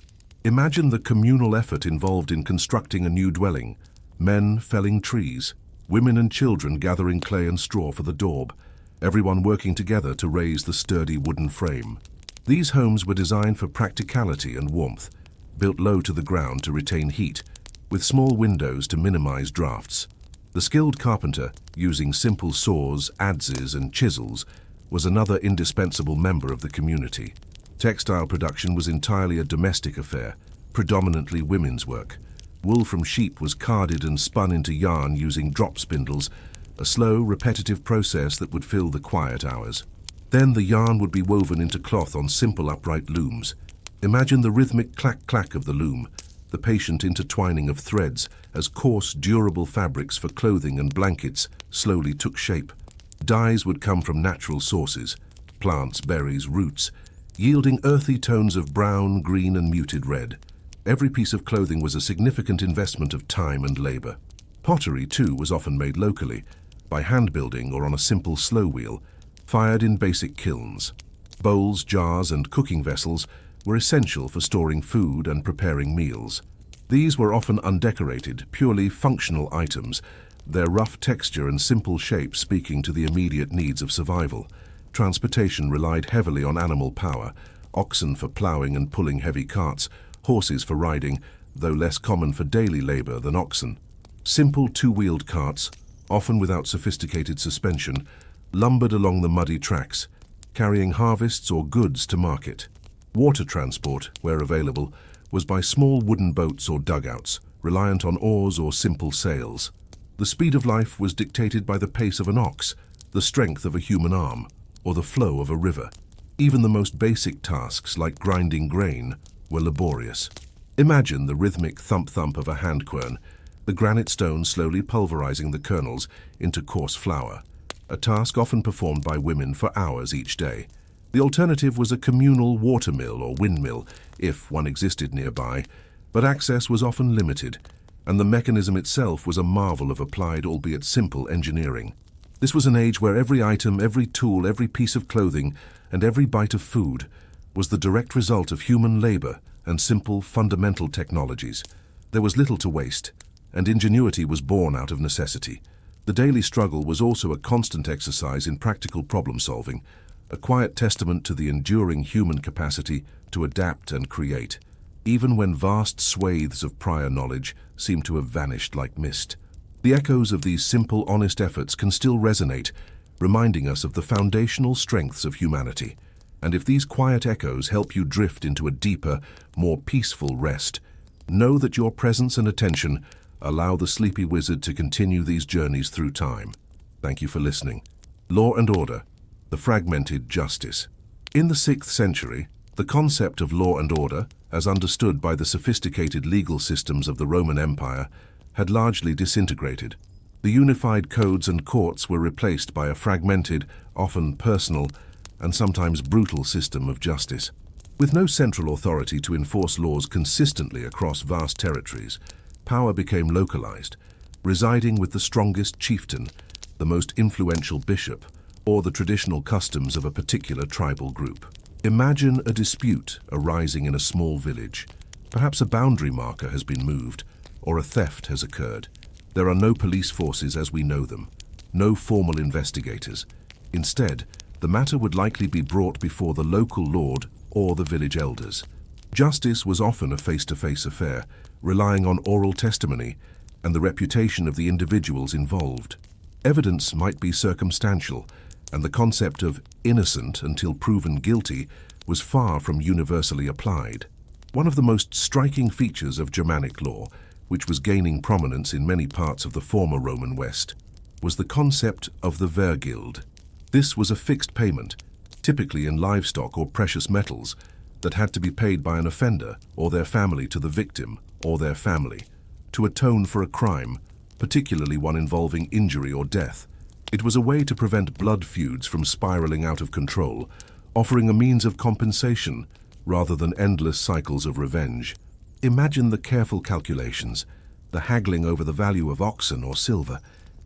Imagine the communal effort involved in constructing a new dwelling. Men felling trees, women and children gathering clay and straw for the daub, everyone working together to raise the sturdy wooden frame. These homes were designed for practicality and warmth, built low to the ground to retain heat, with small windows to minimize drafts. The skilled carpenter, using simple saws, adzes, and chisels, was another indispensable member of the community. Textile production was entirely a domestic affair, predominantly women's work. Wool from sheep was carded and spun into yarn using drop spindles, a slow, repetitive process that would fill the quiet hours. Then the yarn would be woven into cloth on simple upright looms. Imagine the rhythmic clack-clack of the loom, the patient intertwining of threads as coarse, durable fabrics for clothing and blankets slowly took shape. Dyes would come from natural sources, plants, berries, roots, yielding earthy tones of brown, green, and muted red. Every piece of clothing was a significant investment of time and labor. Pottery, too, was often made locally, by hand building or on a simple slow wheel, fired in basic kilns. Bowls, jars, and cooking vessels were essential for storing food and preparing meals. These were often undecorated, purely functional items, their rough texture and simple shape speaking to the immediate needs of survival. Transportation relied heavily on animal power, oxen for ploughing and pulling heavy carts, horses for riding, though less common for daily labor than oxen. Simple two-wheeled carts, often without sophisticated suspension, lumbered along the muddy tracks, carrying harvests or goods to market. Water transport, where available, was by small wooden boats or dugouts, reliant on oars or simple sails. The speed of life was dictated by the pace of an ox, the strength of a human arm, or the flow of a river. Even the most basic tasks, like grinding grain, were laborious. Imagine the rhythmic thump-thump of a hand quern, the granite stone slowly pulverizing the kernels into coarse flour, a task often performed by women for hours each day. The alternative was a communal watermill or windmill, if one existed nearby, but access was often limited, and the mechanism itself was a marvel of applied, albeit simple, engineering. This was an age where every item, every tool, every piece of clothing, and every bite of food was the direct result of human labor and simple, fundamental technologies. There was little to waste, and ingenuity was born out of necessity. The daily struggle was also a constant exercise in practical problem-solving, a quiet testament to the enduring human capacity to adapt and create, even when vast swathes of prior knowledge seem to have vanished like mist. The echoes of these simple, honest efforts can still resonate, reminding us of the foundational strengths of humanity. And if these quiet echoes help you drift into a deeper, more peaceful rest, know that your presence and attention allow the sleepy wizard to continue these journeys through time. Thank you for listening. Law and Order, the fragmented justice. In the 6th century, the concept of law and order, as understood by the sophisticated legal systems of the Roman Empire, had largely disintegrated. The unified codes and courts were replaced by a fragmented, often personal, and sometimes brutal system of justice. With no central authority to enforce laws consistently across vast territories, power became localized, residing with the strongest chieftain, the most influential bishop, or the traditional customs of a particular tribal group. Imagine a dispute arising in a small village. Perhaps a boundary marker has been moved, or a theft has occurred. There are no police forces as we know them, no formal investigators. Instead, the matter would likely be brought before the local lord or the village elders. Justice was often a face-to-face affair, relying on oral testimony and the reputation of the individuals involved. Evidence might be circumstantial, and the concept of innocent until proven guilty was far from universally applied. One of the most striking features of Germanic law, which was gaining prominence in many parts of the former Roman West, was the concept of the wehrgild. This was a fixed payment, typically in livestock or precious metals, that had to be paid by an offender or their family to the victim or their family, to atone for a crime, particularly one involving injury or death. It was a way to prevent blood feuds from spiraling out of control, offering a means of compensation rather than endless cycles of revenge. Imagine the careful calculations, the haggling over the value of oxen or silver,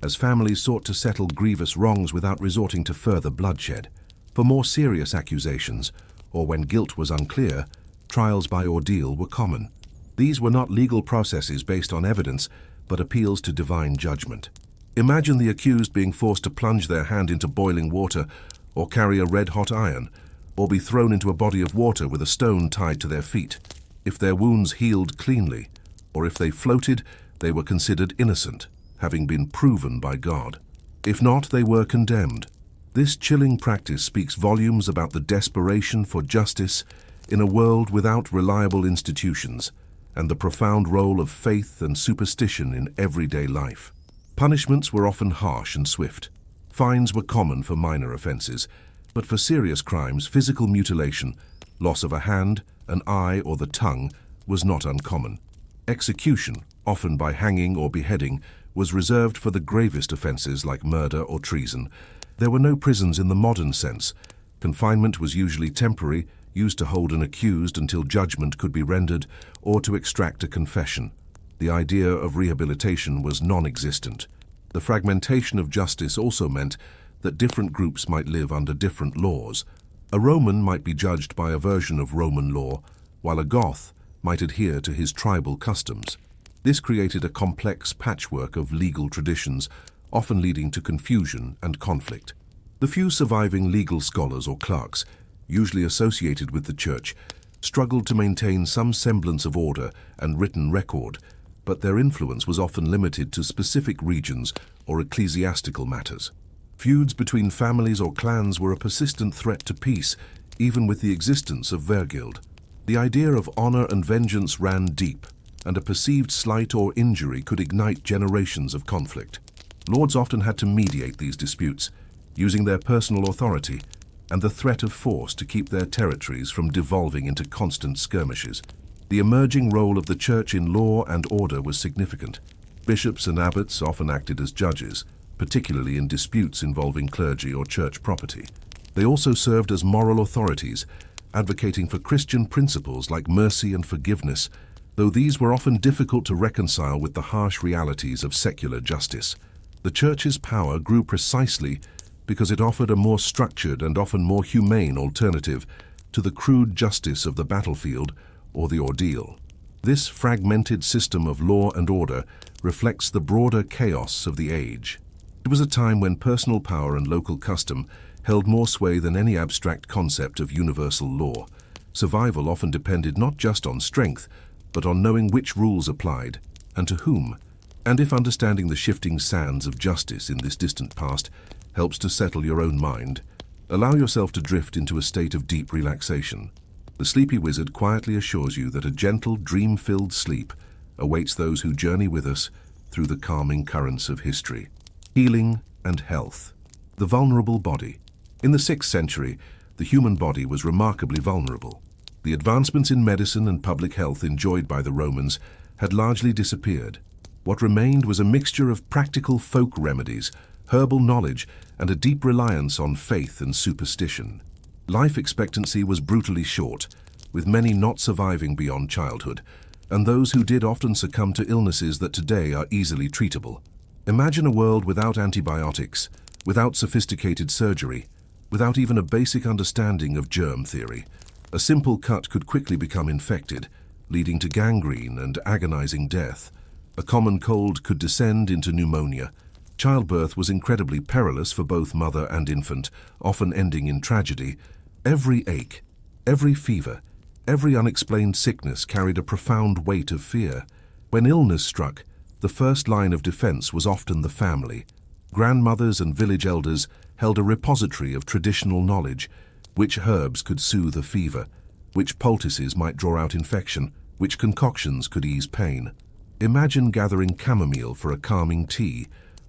as families sought to settle grievous wrongs without resorting to further bloodshed. For more serious accusations, or when guilt was unclear, trials by ordeal were common. These were not legal processes based on evidence, but appeals to divine judgment. Imagine the accused being forced to plunge their hand into boiling water, or carry a red-hot iron, or be thrown into a body of water with a stone tied to their feet. If their wounds healed cleanly, or if they floated, they were considered innocent, having been proven by God. If not, they were condemned. This chilling practice speaks volumes about the desperation for justice in a world without reliable institutions, and the profound role of faith and superstition in everyday life. Punishments were often harsh and swift. Fines were common for minor offenses, but for serious crimes, physical mutilation, loss of a hand, an eye, or the tongue was not uncommon. Execution, often by hanging or beheading, was reserved for the gravest offenses like murder or treason. There were no prisons in the modern sense. Confinement was usually temporary, used to hold an accused until judgment could be rendered or to extract a confession. The idea of rehabilitation was non-existent. The fragmentation of justice also meant that different groups might live under different laws. A Roman might be judged by a version of Roman law, while a Goth might adhere to his tribal customs. This created a complex patchwork of legal traditions, often leading to confusion and conflict. The few surviving legal scholars or clerks, usually associated with the church, struggled to maintain some semblance of order and written record, but their influence was often limited to specific regions or ecclesiastical matters. Feuds between families or clans were a persistent threat to peace, even with the existence of Vergild. The idea of honor and vengeance ran deep, and a perceived slight or injury could ignite generations of conflict. Lords often had to mediate these disputes, using their personal authority and the threat of force to keep their territories from devolving into constant skirmishes. The emerging role of the church in law and order was significant. Bishops and abbots often acted as judges, particularly in disputes involving clergy or church property. They also served as moral authorities, advocating for Christian principles like mercy and forgiveness, though these were often difficult to reconcile with the harsh realities of secular justice. The church's power grew precisely because it offered a more structured and often more humane alternative to the crude justice of the battlefield or the ordeal. This fragmented system of law and order reflects the broader chaos of the age. It was a time when personal power and local custom held more sway than any abstract concept of universal law. Survival often depended not just on strength, but on knowing which rules applied and to whom. And if understanding the shifting sands of justice in this distant past helps to settle your own mind, allow yourself to drift into a state of deep relaxation. The sleepy wizard quietly assures you that a gentle, dream-filled sleep awaits those who journey with us through the calming currents of history. Healing and health. The vulnerable body. In the 6th century, the human body was remarkably vulnerable. The advancements in medicine and public health enjoyed by the Romans had largely disappeared. What remained was a mixture of practical folk remedies, herbal knowledge, and a deep reliance on faith and superstition. Life expectancy was brutally short, with many not surviving beyond childhood, and those who did often succumb to illnesses that today are easily treatable. Imagine a world without antibiotics, without sophisticated surgery, without even a basic understanding of germ theory. A simple cut could quickly become infected, leading to gangrene and agonizing death. A common cold could descend into pneumonia. Childbirth was incredibly perilous for both mother and infant, often ending in tragedy. Every ache, every fever, every unexplained sickness carried a profound weight of fear. When illness struck, the first line of defense was often the family. Grandmothers and village elders held a repository of traditional knowledge: which herbs could soothe a fever, which poultices might draw out infection, which concoctions could ease pain. Imagine gathering chamomile for a calming tea,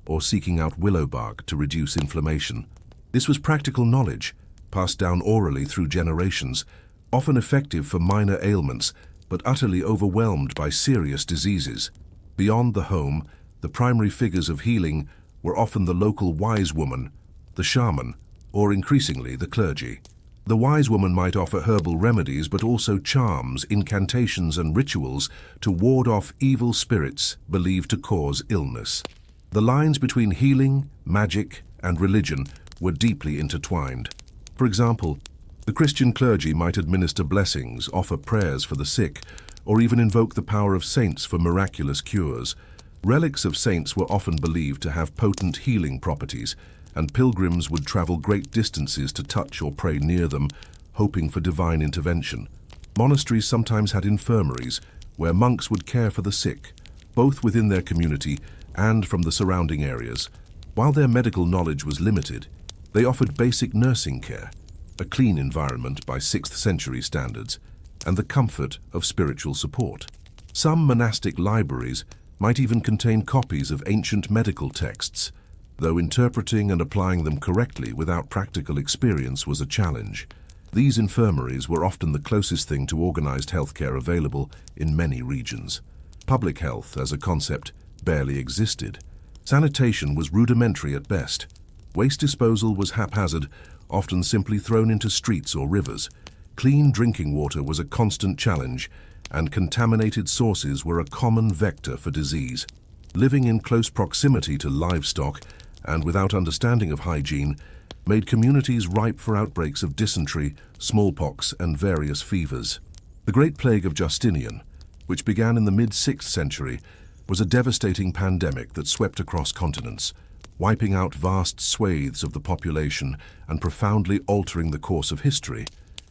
or seeking out willow bark to reduce inflammation. This was practical knowledge, passed down orally through generations, often effective for minor ailments, but utterly overwhelmed by serious diseases. Beyond the home, the primary figures of healing were often the local wise woman, the shaman, or increasingly the clergy. The wise woman might offer herbal remedies, but also charms, incantations, and rituals to ward off evil spirits believed to cause illness. The lines between healing, magic, and religion were deeply intertwined. For example, the Christian clergy might administer blessings, offer prayers for the sick, or even invoke the power of saints for miraculous cures. Relics of saints were often believed to have potent healing properties, and pilgrims would travel great distances to touch or pray near them, hoping for divine intervention. Monasteries sometimes had infirmaries, where monks would care for the sick, both within their community and from the surrounding areas. While their medical knowledge was limited, they offered basic nursing care, a clean environment by 6th century standards, and the comfort of spiritual support. Some monastic libraries might even contain copies of ancient medical texts, though interpreting and applying them correctly without practical experience was a challenge. These infirmaries were often the closest thing to organized healthcare available in many regions. Public health, as a concept, barely existed. Sanitation was rudimentary at best. Waste disposal was haphazard, often simply thrown into streets or rivers. Clean drinking water was a constant challenge, and contaminated sources were a common vector for disease. Living in close proximity to livestock and without understanding of hygiene made communities ripe for outbreaks of dysentery, smallpox, and various fevers. The Great Plague of Justinian, which began in the mid-6th century, was a devastating pandemic that swept across continents, wiping out vast swathes of the population and profoundly altering the course of history.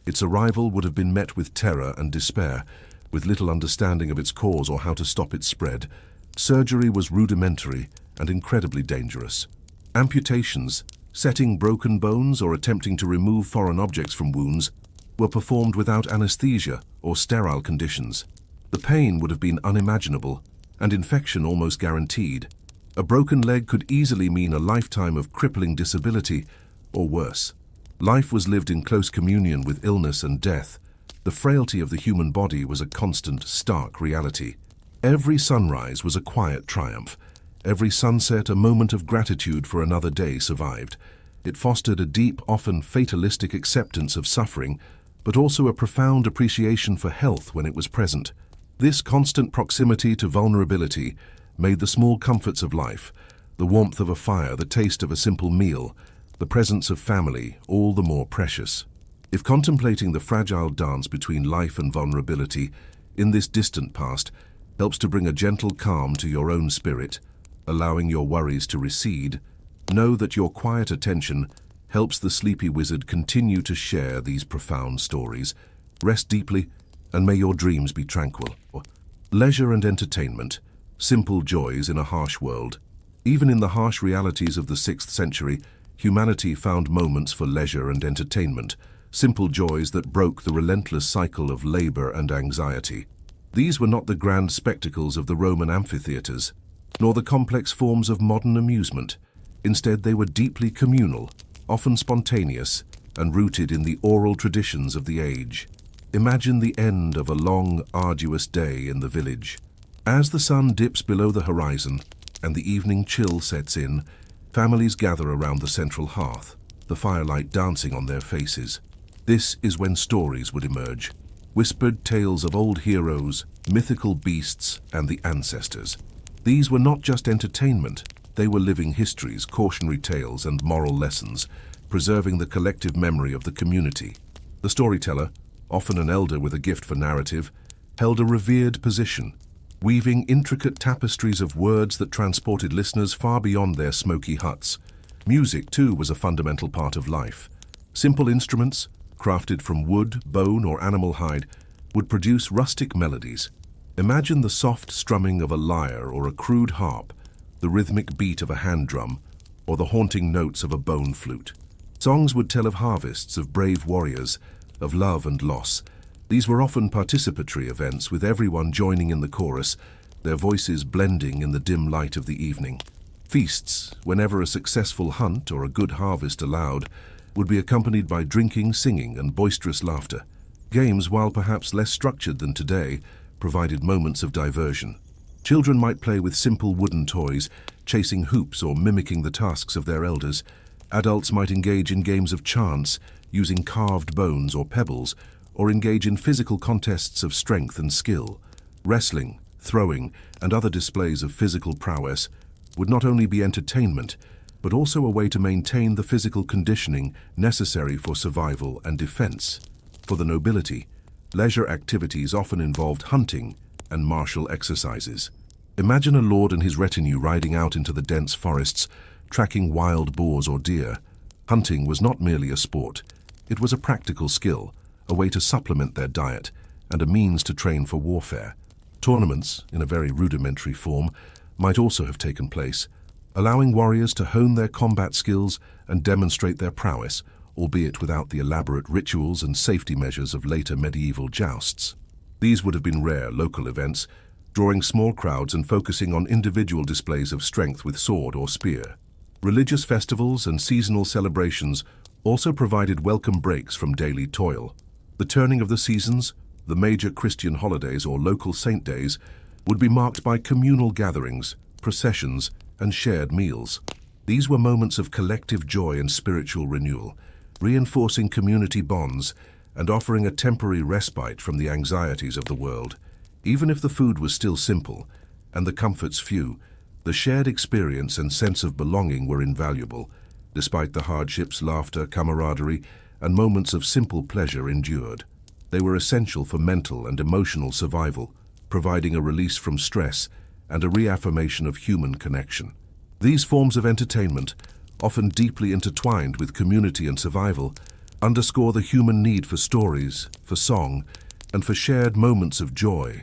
Its arrival would have been met with terror and despair, with little understanding of its cause or how to stop its spread. Surgery was rudimentary and incredibly dangerous. Amputations, setting broken bones or attempting to remove foreign objects from wounds, were performed without anesthesia or sterile conditions. The pain would have been unimaginable, and infection almost guaranteed. A broken leg could easily mean a lifetime of crippling disability, or worse. Life was lived in close communion with illness and death. The frailty of the human body was a constant, stark reality. Every sunrise was a quiet triumph. Every sunset a moment of gratitude for another day survived. It fostered a deep, often fatalistic acceptance of suffering, but also a profound appreciation for health when it was present. This constant proximity to vulnerability made the small comforts of life, the warmth of a fire, the taste of a simple meal, the presence of family, all the more precious. If contemplating the fragile dance between life and vulnerability in this distant past helps to bring a gentle calm to your own spirit, allowing your worries to recede, know that your quiet attention helps the sleepy wizard continue to share these profound stories. Rest deeply, and may your dreams be tranquil. Leisure and entertainment, simple joys in a harsh world. Even in the harsh realities of the 6th century, humanity found moments for leisure and entertainment, simple joys that broke the relentless cycle of labor and anxiety. These were not the grand spectacles of the Roman amphitheaters, nor the complex forms of modern amusement. Instead, they were deeply communal, often spontaneous, and rooted in the oral traditions of the age. Imagine the end of a long, arduous day in the village. As the sun dips below the horizon and the evening chill sets in, families gather around the central hearth, the firelight dancing on their faces. This is when stories would emerge, whispered tales of old heroes, mythical beasts, and the ancestors. These were not just entertainment, they were living histories, cautionary tales, and moral lessons, preserving the collective memory of the community. The storyteller, often an elder with a gift for narrative, held a revered position, weaving intricate tapestries of words that transported listeners far beyond their smoky huts. Music, too, was a fundamental part of life. Simple instruments, crafted from wood, bone, or animal hide, would produce rustic melodies. Imagine the soft strumming of a lyre or a crude harp, the rhythmic beat of a hand drum, or the haunting notes of a bone flute. Songs would tell of harvests, of brave warriors, of love and loss. These were often participatory events, with everyone joining in the chorus, their voices blending in the dim light of the evening. Feasts, whenever a successful hunt or a good harvest allowed, would be accompanied by drinking, singing, and boisterous laughter. Games, while perhaps less structured than today, provided moments of diversion. Children might play with simple wooden toys, chasing hoops or mimicking the tasks of their elders. Adults might engage in games of chance, using carved bones or pebbles, or engage in physical contests of strength and skill. Wrestling, throwing, and other displays of physical prowess would not only be entertainment, but also a way to maintain the physical conditioning necessary for survival and defense. For the nobility, leisure activities often involved hunting and martial exercises. Imagine a lord and his retinue riding out into the dense forests, tracking wild boars or deer. Hunting was not merely a sport. It was a practical skill, a way to supplement their diet, and a means to train for warfare. Tournaments, in a very rudimentary form, might also have taken place, allowing warriors to hone their combat skills and demonstrate their prowess, albeit without the elaborate rituals and safety measures of later medieval jousts. These would have been rare local events, drawing small crowds and focusing on individual displays of strength with sword or spear. Religious festivals and seasonal celebrations also provided welcome breaks from daily toil. The turning of the seasons, the major Christian holidays or local saint days, would be marked by communal gatherings, processions, and shared meals. These were moments of collective joy and spiritual renewal, reinforcing community bonds and offering a temporary respite from the anxieties of the world. Even if the food was still simple and the comforts few, the shared experience and sense of belonging were invaluable. Despite the hardships, laughter, camaraderie, and moments of simple pleasure endured. They were essential for mental and emotional survival, providing a release from stress and a reaffirmation of human connection. These forms of entertainment, often deeply intertwined with community and survival, underscore the human need for stories, for song, and for shared moments of joy,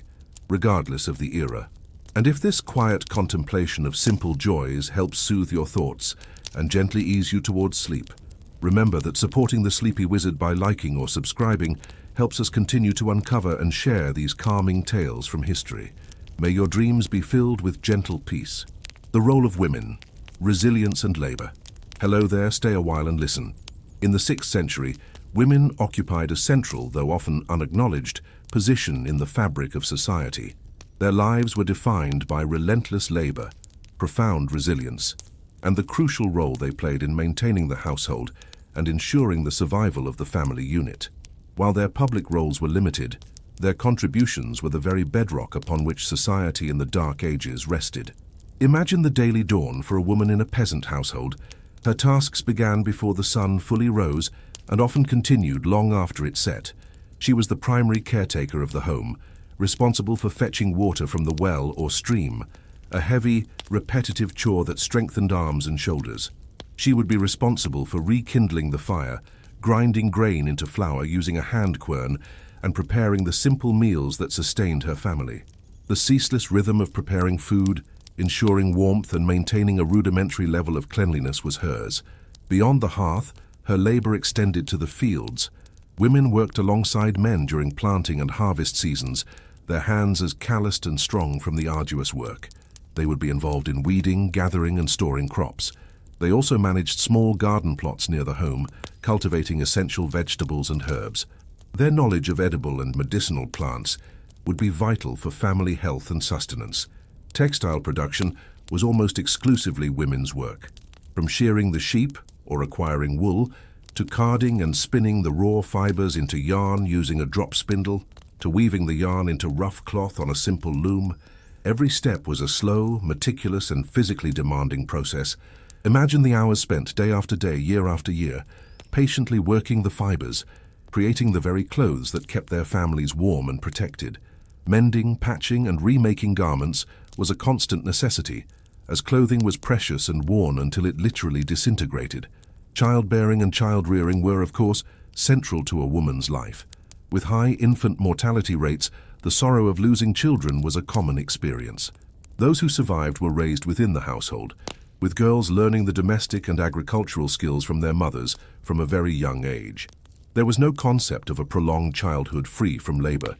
regardless of the era. And if this quiet contemplation of simple joys helps soothe your thoughts and gently ease you towards sleep, remember that supporting the Sleepy Wizard by liking or subscribing helps us continue to uncover and share these calming tales from history. May your dreams be filled with gentle peace. The role of women, resilience and labor. Hello there, stay a while and listen. In the 6th century, women occupied a central, though often unacknowledged, position in the fabric of society. Their lives were defined by relentless labor, profound resilience, and the crucial role they played in maintaining the household and ensuring the survival of the family unit. While their public roles were limited, their contributions were the very bedrock upon which society in the Dark Ages rested. Imagine the daily dawn for a woman in a peasant household. Her tasks began before the sun fully rose and often continued long after it set. She was the primary caretaker of the home, responsible for fetching water from the well or stream, a heavy, repetitive chore that strengthened arms and shoulders. She would be responsible for rekindling the fire, grinding grain into flour using a hand quern, and preparing the simple meals that sustained her family. The ceaseless rhythm of preparing food, ensuring warmth, and maintaining a rudimentary level of cleanliness was hers. Beyond the hearth, her labor extended to the fields. Women worked alongside men during planting and harvest seasons, their hands as calloused and strong from the arduous work. They would be involved in weeding, gathering, and storing crops. They also managed small garden plots near the home, cultivating essential vegetables and herbs. Their knowledge of edible and medicinal plants would be vital for family health and sustenance. Textile production was almost exclusively women's work. From shearing the sheep or acquiring wool, to carding and spinning the raw fibers into yarn using a drop spindle, to weaving the yarn into rough cloth on a simple loom, every step was a slow, meticulous, and physically demanding process. Imagine the hours spent day after day, year after year, patiently working the fibers, creating the very clothes that kept their families warm and protected. Mending, patching, and remaking garments was a constant necessity, as clothing was precious and worn until it literally disintegrated. Childbearing and child-rearing were, of course, central to a woman's life. With high infant mortality rates, the sorrow of losing children was a common experience. Those who survived were raised within the household, with girls learning the domestic and agricultural skills from their mothers from a very young age. There was no concept of a prolonged childhood free from labor.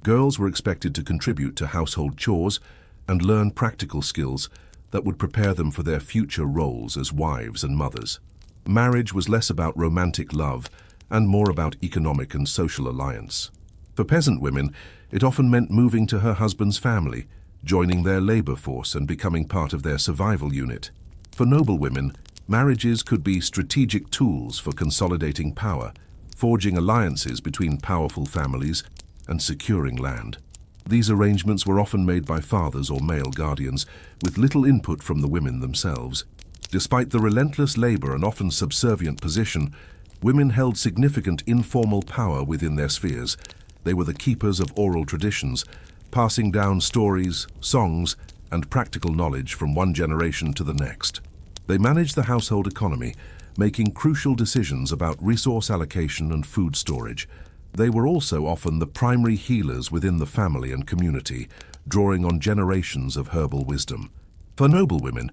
Girls were expected to contribute to household chores and learn practical skills that would prepare them for their future roles as wives and mothers. Marriage was less about romantic love and more about economic and social alliance. For peasant women, it often meant moving to her husband's family, joining their labor force and becoming part of their survival unit. For noble women, marriages could be strategic tools for consolidating power, forging alliances between powerful families and securing land. These arrangements were often made by fathers or male guardians, with little input from the women themselves. Despite the relentless labor and often subservient position, women held significant informal power within their spheres. They were the keepers of oral traditions, passing down stories, songs, and practical knowledge from one generation to the next. They managed the household economy, making crucial decisions about resource allocation and food storage. They were also often the primary healers within the family and community, drawing on generations of herbal wisdom. For noble women,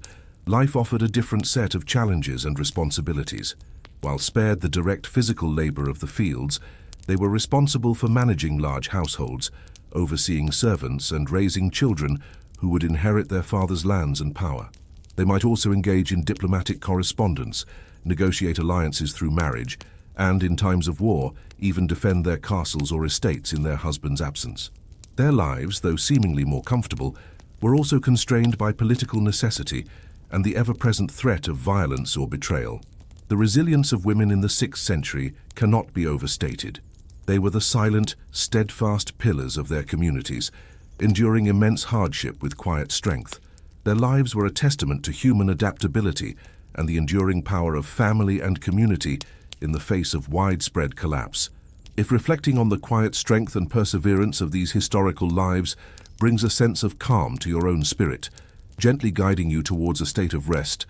life offered a different set of challenges and responsibilities. While spared the direct physical labor of the fields, they were responsible for managing large households, overseeing servants, and raising children who would inherit their father's lands and power. They might also engage in diplomatic correspondence, negotiate alliances through marriage, and, in times of war, even defend their castles or estates in their husband's absence. Their lives, though seemingly more comfortable, were also constrained by political necessity and the ever-present threat of violence or betrayal. The resilience of women in the 6th century cannot be overstated. They were the silent, steadfast pillars of their communities, enduring immense hardship with quiet strength. Their lives were a testament to human adaptability and the enduring power of family and community in the face of widespread collapse. If reflecting on the quiet strength and perseverance of these historical lives brings a sense of calm to your own spirit, gently guiding you towards a state of rest,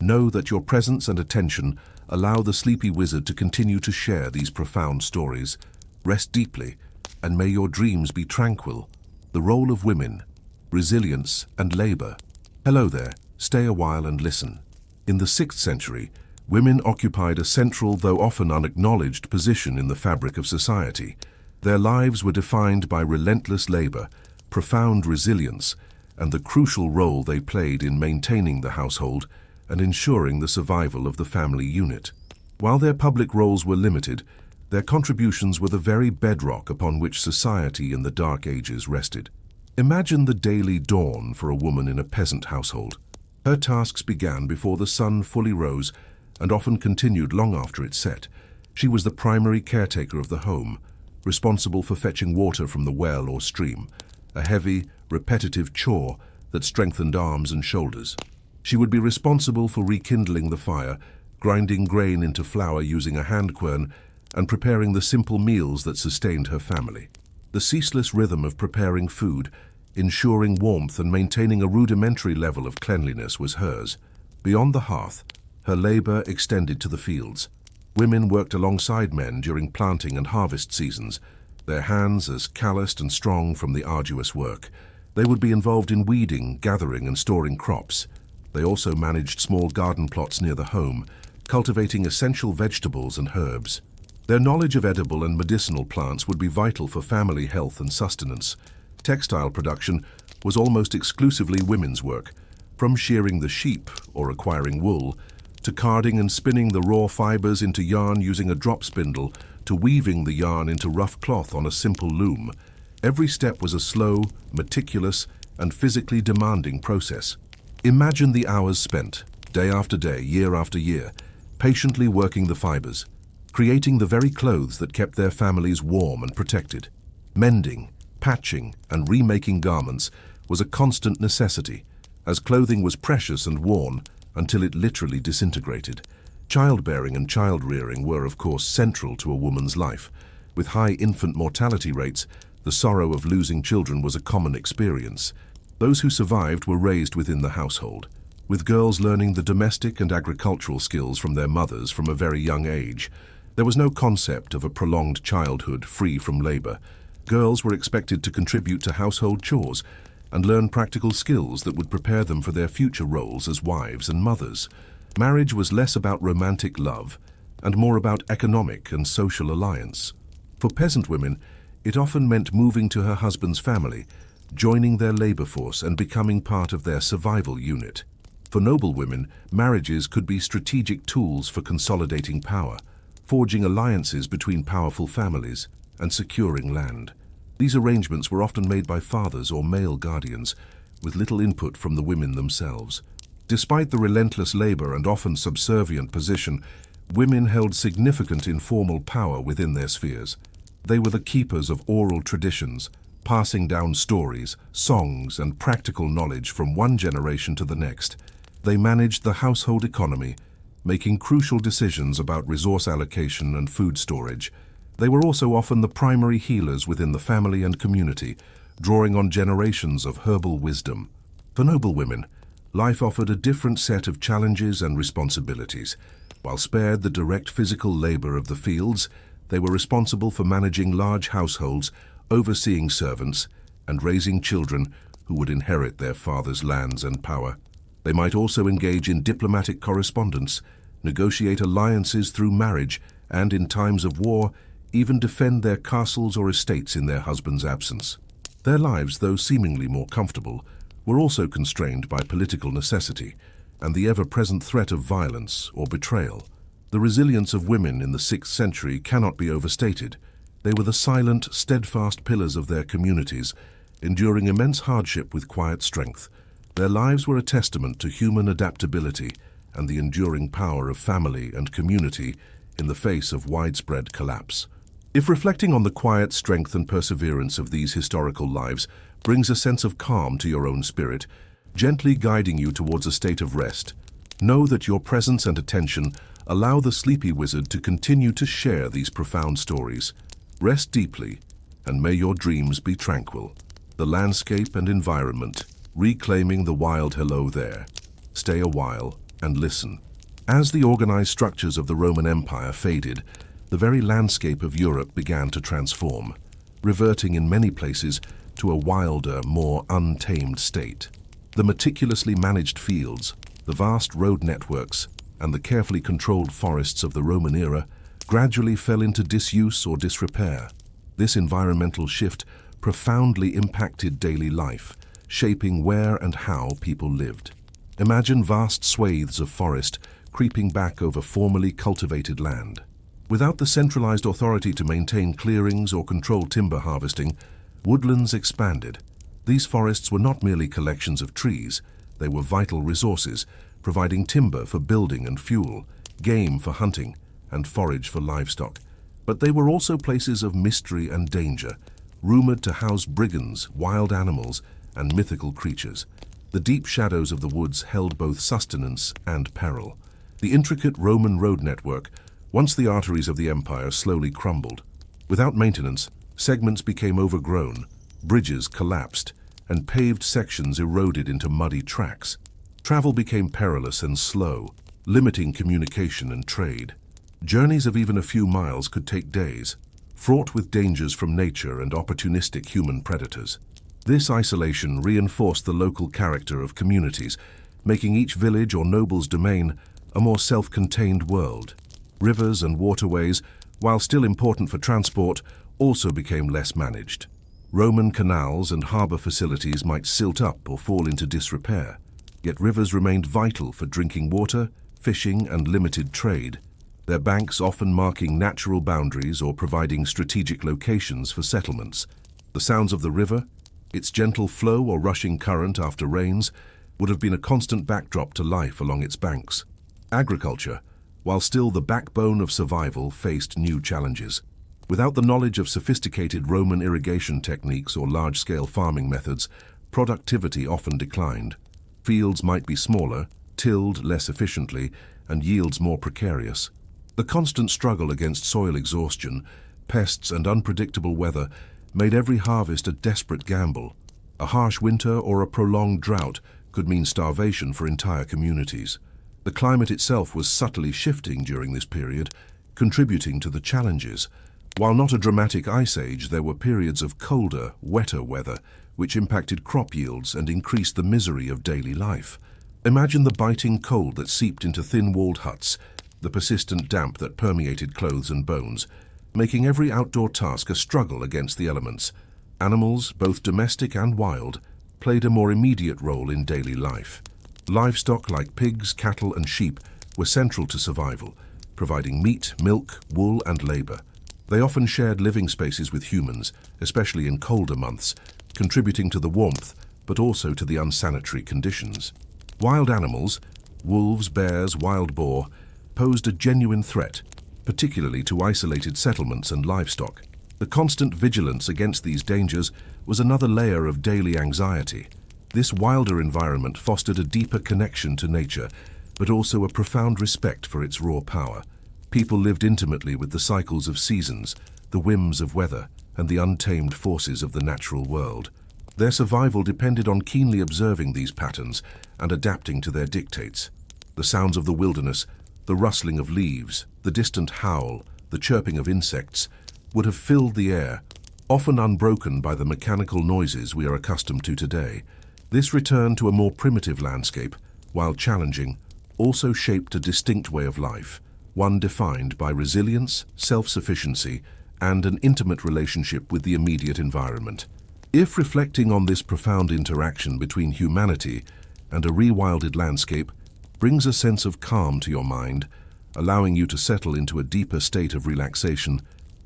know that your presence and attention allow the sleepy wizard to continue to share these profound stories. Rest deeply, and may your dreams be tranquil. The role of women, resilience and labor. Hello there, stay a while and listen. In the 6th century, women occupied a central, though often unacknowledged, position in the fabric of society. Their lives were defined by relentless labor, profound resilience, and the crucial role they played in maintaining the household and ensuring the survival of the family unit. While their public roles were limited, their contributions were the very bedrock upon which society in the Dark Ages rested. Imagine the daily dawn for a woman in a peasant household. Her tasks began before the sun fully rose and often continued long after it set. She was the primary caretaker of the home, responsible for fetching water from the well or stream, a heavy, repetitive chore that strengthened arms and shoulders. She would be responsible for rekindling the fire, grinding grain into flour using a hand quern, and preparing the simple meals that sustained her family. The ceaseless rhythm of preparing food, ensuring warmth and maintaining a rudimentary level of cleanliness was hers. Beyond the hearth, her labor extended to the fields. Women worked alongside men during planting and harvest seasons, their hands as calloused and strong from the arduous work. They would be involved in weeding, gathering and storing crops. They also managed small garden plots near the home, cultivating essential vegetables and herbs. Their knowledge of edible and medicinal plants would be vital for family health and sustenance. Textile production was almost exclusively women's work, from shearing the sheep or acquiring wool, to carding and spinning the raw fibers into yarn using a drop spindle, to weaving the yarn into rough cloth on a simple loom. Every step was a slow, meticulous, and physically demanding process. Imagine the hours spent, day after day, year after year, patiently working the fibers, creating the very clothes that kept their families warm and protected. Mending, patching, and remaking garments was a constant necessity, as clothing was precious and worn until it literally disintegrated. Childbearing and child-rearing were, of course, central to a woman's life. With high infant mortality rates, the sorrow of losing children was a common experience. Those who survived were raised within the household, with girls learning the domestic and agricultural skills from their mothers from a very young age. There was no concept of a prolonged childhood free from labor. Girls were expected to contribute to household chores and learn practical skills that would prepare them for their future roles as wives and mothers. Marriage was less about romantic love and more about economic and social alliance. For peasant women, it often meant moving to her husband's family, joining their labor force and becoming part of their survival unit. For noble women, marriages could be strategic tools for consolidating power, forging alliances between powerful families, and securing land. These arrangements were often made by fathers or male guardians, with little input from the women themselves. Despite the relentless labor and often subservient position, women held significant informal power within their spheres. They were the keepers of oral traditions, passing down stories, songs, and practical knowledge from one generation to the next. They managed the household economy, making crucial decisions about resource allocation and food storage. They were also often the primary healers within the family and community, drawing on generations of herbal wisdom. For noble women, life offered a different set of challenges and responsibilities. While spared the direct physical labor of the fields, they were responsible for managing large households, overseeing servants, and raising children who would inherit their father's lands and power. They might also engage in diplomatic correspondence, negotiate alliances through marriage, and in times of war, even defend their castles or estates in their husband's absence. Their lives, though seemingly more comfortable, were also constrained by political necessity and the ever-present threat of violence or betrayal. The resilience of women in the 6th century cannot be overstated. They were the silent, steadfast pillars of their communities, enduring immense hardship with quiet strength. Their lives were a testament to human adaptability and the enduring power of family and community in the face of widespread collapse. If reflecting on the quiet strength and perseverance of these historical lives brings a sense of calm to your own spirit, gently guiding you towards a state of rest, know that your presence and attention allow the sleepy wizard to continue to share these profound stories. Rest deeply, and may your dreams be tranquil. The landscape and environment, reclaiming the wild hello there. Stay a while and listen. As the organized structures of the Roman Empire faded, the very landscape of Europe began to transform, reverting in many places to a wilder, more untamed state. The meticulously managed fields, the vast road networks, and the carefully controlled forests of the Roman era gradually fell into disuse or disrepair. This environmental shift profoundly impacted daily life, shaping where and how people lived. Imagine vast swathes of forest creeping back over formerly cultivated land. Without the centralized authority to maintain clearings or control timber harvesting, woodlands expanded. These forests were not merely collections of trees, they were vital resources, providing timber for building and fuel, game for hunting, and forage for livestock. But they were also places of mystery and danger, rumored to house brigands, wild animals, and mythical creatures. The deep shadows of the woods held both sustenance and peril. The intricate Roman road network, once the arteries of the empire, slowly crumbled. Without maintenance, segments became overgrown, bridges collapsed, and paved sections eroded into muddy tracks. Travel became perilous and slow, limiting communication and trade. Journeys of even a few miles could take days, fraught with dangers from nature and opportunistic human predators. This isolation reinforced the local character of communities, making each village or noble's domain a more self-contained world. Rivers and waterways, while still important for transport, also became less managed. Roman canals and harbor facilities might silt up or fall into disrepair, yet rivers remained vital for drinking water, fishing, and limited trade, their banks often marking natural boundaries or providing strategic locations for settlements. The sounds of the river, its gentle flow or rushing current after rains, would have been a constant backdrop to life along its banks. Agriculture, while still the backbone of survival, faced new challenges. Without the knowledge of sophisticated Roman irrigation techniques or large-scale farming methods, productivity often declined. Fields might be smaller, tilled less efficiently, and yields more precarious. The constant struggle against soil exhaustion, pests, and unpredictable weather made every harvest a desperate gamble. A harsh winter or a prolonged drought could mean starvation for entire communities. The climate itself was subtly shifting during this period, contributing to the challenges. While not a dramatic ice age, there were periods of colder, wetter weather, which impacted crop yields and increased the misery of daily life. Imagine the biting cold that seeped into thin-walled huts, the persistent damp that permeated clothes and bones, making every outdoor task a struggle against the elements. Animals, both domestic and wild, played a more immediate role in daily life. Livestock like pigs, cattle, and sheep were central to survival, providing meat, milk, wool, and labor. They often shared living spaces with humans, especially in colder months, contributing to the warmth, but also to the unsanitary conditions. Wild animals, wolves, bears, wild boar, posed a genuine threat, particularly to isolated settlements and livestock. The constant vigilance against these dangers was another layer of daily anxiety. This wilder environment fostered a deeper connection to nature, but also a profound respect for its raw power. People lived intimately with the cycles of seasons, the whims of weather, and the untamed forces of the natural world. Their survival depended on keenly observing these patterns and adapting to their dictates. The sounds of the wilderness, the rustling of leaves, the distant howl, the chirping of insects, would have filled the air, often unbroken by the mechanical noises we are accustomed to today. This return to a more primitive landscape, while challenging, also shaped a distinct way of life, one defined by resilience, self-sufficiency, and an intimate relationship with the immediate environment. If reflecting on this profound interaction between humanity and a rewilded landscape brings a sense of calm to your mind, allowing you to settle into a deeper state of relaxation,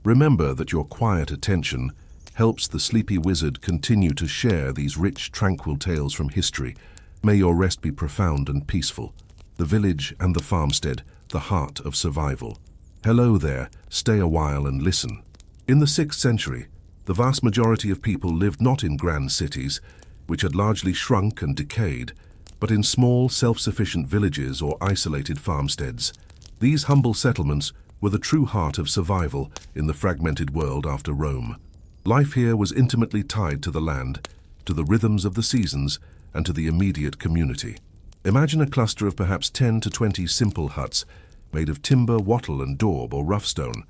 remember that your quiet attention helps the sleepy wizard continue to share these rich, tranquil tales from history. May your rest be profound and peaceful. The village and the farmstead, the heart of survival. Hello there, stay a while and listen. In the 6th century, the vast majority of people lived not in grand cities, which had largely shrunk and decayed, but in small, self-sufficient villages or isolated farmsteads. These humble settlements were the true heart of survival in the fragmented world after Rome. Life here was intimately tied to the land, to the rhythms of the seasons, and to the immediate community. Imagine a cluster of perhaps 10 to 20 simple huts, made of timber, wattle and daub or rough stone,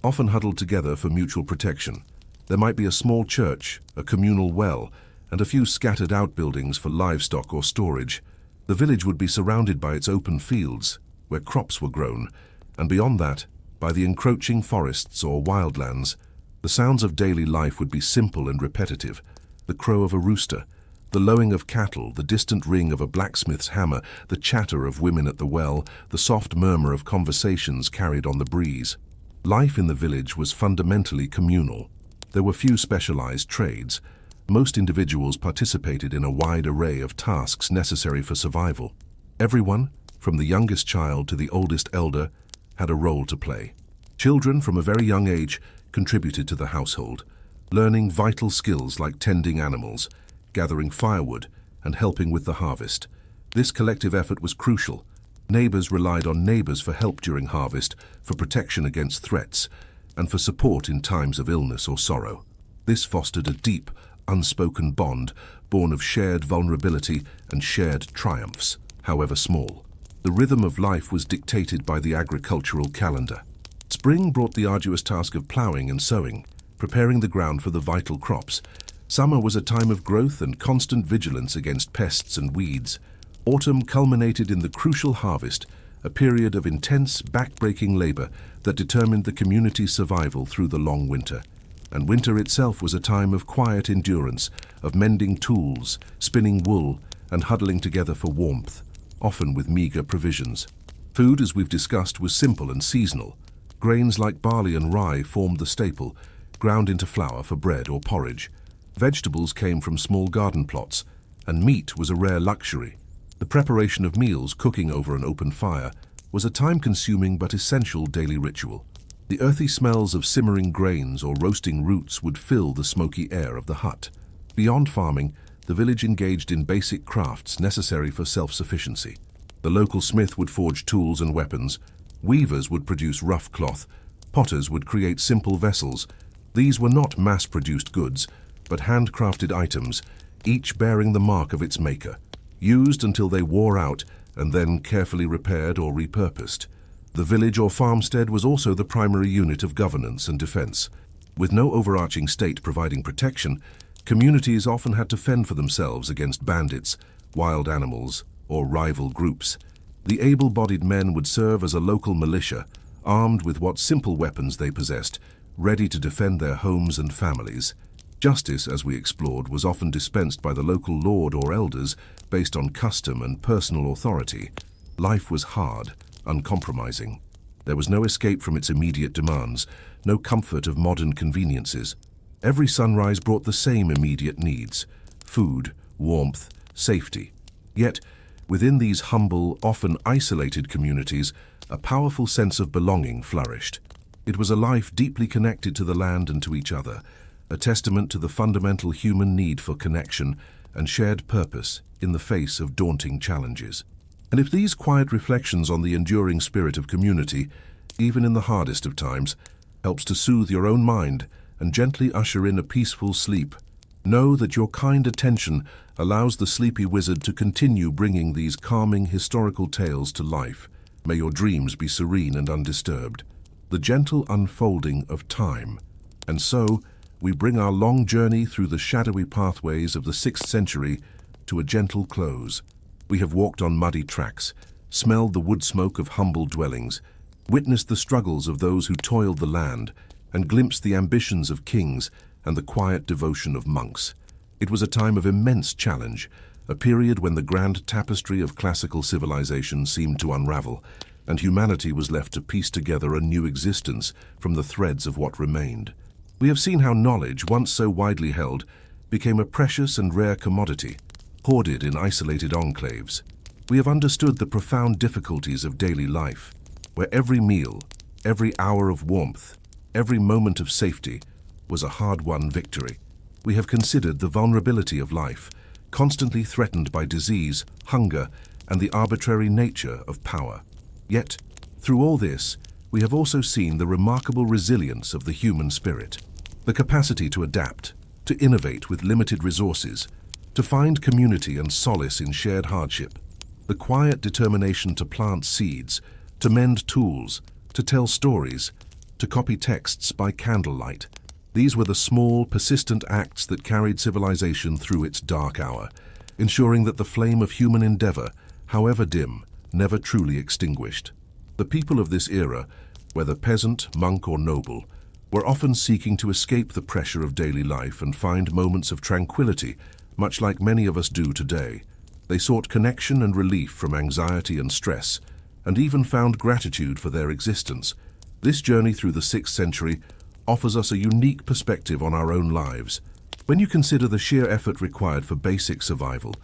often huddled together for mutual protection. There might be a small church, a communal well, and a few scattered outbuildings for livestock or storage. The village would be surrounded by its open fields, where crops were grown, and beyond that, by the encroaching forests or wildlands. The sounds of daily life would be simple and repetitive: the crow of a rooster, the lowing of cattle, the distant ring of a blacksmith's hammer, the chatter of women at the well, the soft murmur of conversations carried on the breeze. Life in the village was fundamentally communal. There were few specialized trades. Most individuals participated in a wide array of tasks necessary for survival. Everyone, from the youngest child to the oldest elder, had a role to play. Children from a very young age contributed to the household, learning vital skills like tending animals, gathering firewood, and helping with the harvest. This collective effort was crucial. Neighbors relied on neighbors for help during harvest, for protection against threats, and for support in times of illness or sorrow. This fostered a deep, unspoken bond born of shared vulnerability and shared triumphs, however small. The rhythm of life was dictated by the agricultural calendar. Spring brought the arduous task of ploughing and sowing, preparing the ground for the vital crops. Summer was a time of growth and constant vigilance against pests and weeds. Autumn culminated in the crucial harvest, a period of intense, back-breaking labor that determined the community's survival through the long winter. And winter itself was a time of quiet endurance, of mending tools, spinning wool, and huddling together for warmth, often with meager provisions. Food, as we've discussed, was simple and seasonal. Grains like barley and rye formed the staple, ground into flour for bread or porridge. Vegetables came from small garden plots, and meat was a rare luxury. The preparation of meals, cooking over an open fire, was a time-consuming but essential daily ritual. The earthy smells of simmering grains or roasting roots would fill the smoky air of the hut. Beyond farming, the village engaged in basic crafts necessary for self-sufficiency. The local smith would forge tools and weapons, weavers would produce rough cloth, potters would create simple vessels. These were not mass-produced goods, but handcrafted items, each bearing the mark of its maker, used until they wore out and then carefully repaired or repurposed. The village or farmstead was also the primary unit of governance and defense. With no overarching state providing protection, communities often had to fend for themselves against bandits, wild animals, or rival groups. The able-bodied men would serve as a local militia, armed with what simple weapons they possessed, ready to defend their homes and families. Justice, as we explored, was often dispensed by the local lord or elders based on custom and personal authority. Life was hard, uncompromising. There was no escape from its immediate demands, no comfort of modern conveniences. Every sunrise brought the same immediate needs: food, warmth, safety. Yet, within these humble, often isolated communities, a powerful sense of belonging flourished. It was a life deeply connected to the land and to each other, a testament to the fundamental human need for connection and shared purpose in the face of daunting challenges. And if these quiet reflections on the enduring spirit of community, even in the hardest of times, helps to soothe your own mind and gently usher in a peaceful sleep, know that your kind attention allows the sleepy wizard to continue bringing these calming historical tales to life. May your dreams be serene and undisturbed. The gentle unfolding of time. And so, we bring our long journey through the shadowy pathways of the 6th century to a gentle close. We have walked on muddy tracks, smelled the wood smoke of humble dwellings, witnessed the struggles of those who toiled the land, and glimpsed the ambitions of kings and the quiet devotion of monks. It was a time of immense challenge, a period when the grand tapestry of classical civilization seemed to unravel, and humanity was left to piece together a new existence from the threads of what remained. We have seen how knowledge, once so widely held, became a precious and rare commodity, hoarded in isolated enclaves. We have understood the profound difficulties of daily life, where every meal, every hour of warmth, every moment of safety was a hard-won victory. We have considered the vulnerability of life, constantly threatened by disease, hunger, and the arbitrary nature of power. Yet, through all this, we have also seen the remarkable resilience of the human spirit, the capacity to adapt, to innovate with limited resources, to find community and solace in shared hardship, the quiet determination to plant seeds, to mend tools, to tell stories, to copy texts by candlelight. These were the small, persistent acts that carried civilization through its dark hour, ensuring that the flame of human endeavor, however dim, never truly extinguished. The people of this era, whether peasant, monk, or noble, were often seeking to escape the pressure of daily life and find moments of tranquility, much like many of us do today. They sought connection and relief from anxiety and stress, and even found gratitude for their existence. This journey through the 6th century offers us a unique perspective on our own lives. When you consider the sheer effort required for basic survival,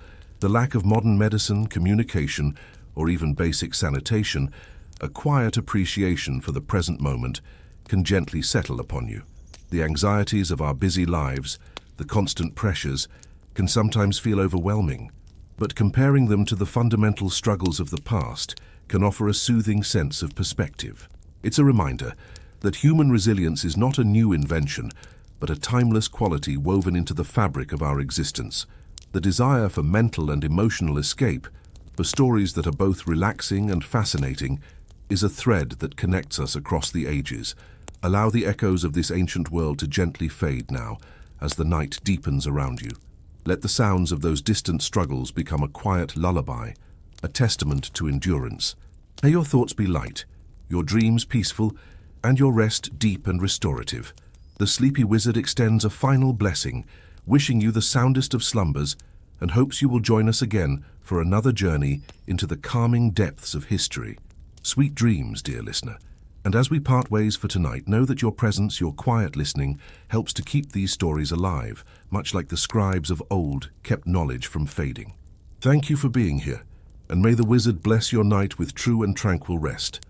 the lack of modern medicine, communication, or even basic sanitation, a quiet appreciation for the present moment can gently settle upon you. The anxieties of our busy lives, the constant pressures, can sometimes feel overwhelming, but comparing them to the fundamental struggles of the past can offer a soothing sense of perspective. It's a reminder that human resilience is not a new invention, but a timeless quality woven into the fabric of our existence. The desire for mental and emotional escape, for stories that are both relaxing and fascinating, is a thread that connects us across the ages. Allow the echoes of this ancient world to gently fade now, as the night deepens around you. Let the sounds of those distant struggles become a quiet lullaby, a testament to endurance. May your thoughts be light, your dreams peaceful, and your rest deep and restorative. The sleepy wizard extends a final blessing, wishing you the soundest of slumbers, and hopes you will join us again for another journey into the calming depths of history. Sweet dreams, dear listener. And as we part ways for tonight, know that your presence, your quiet listening, helps to keep these stories alive, much like the scribes of old kept knowledge from fading. Thank you for being here, and may the wizard bless your night with true and tranquil rest.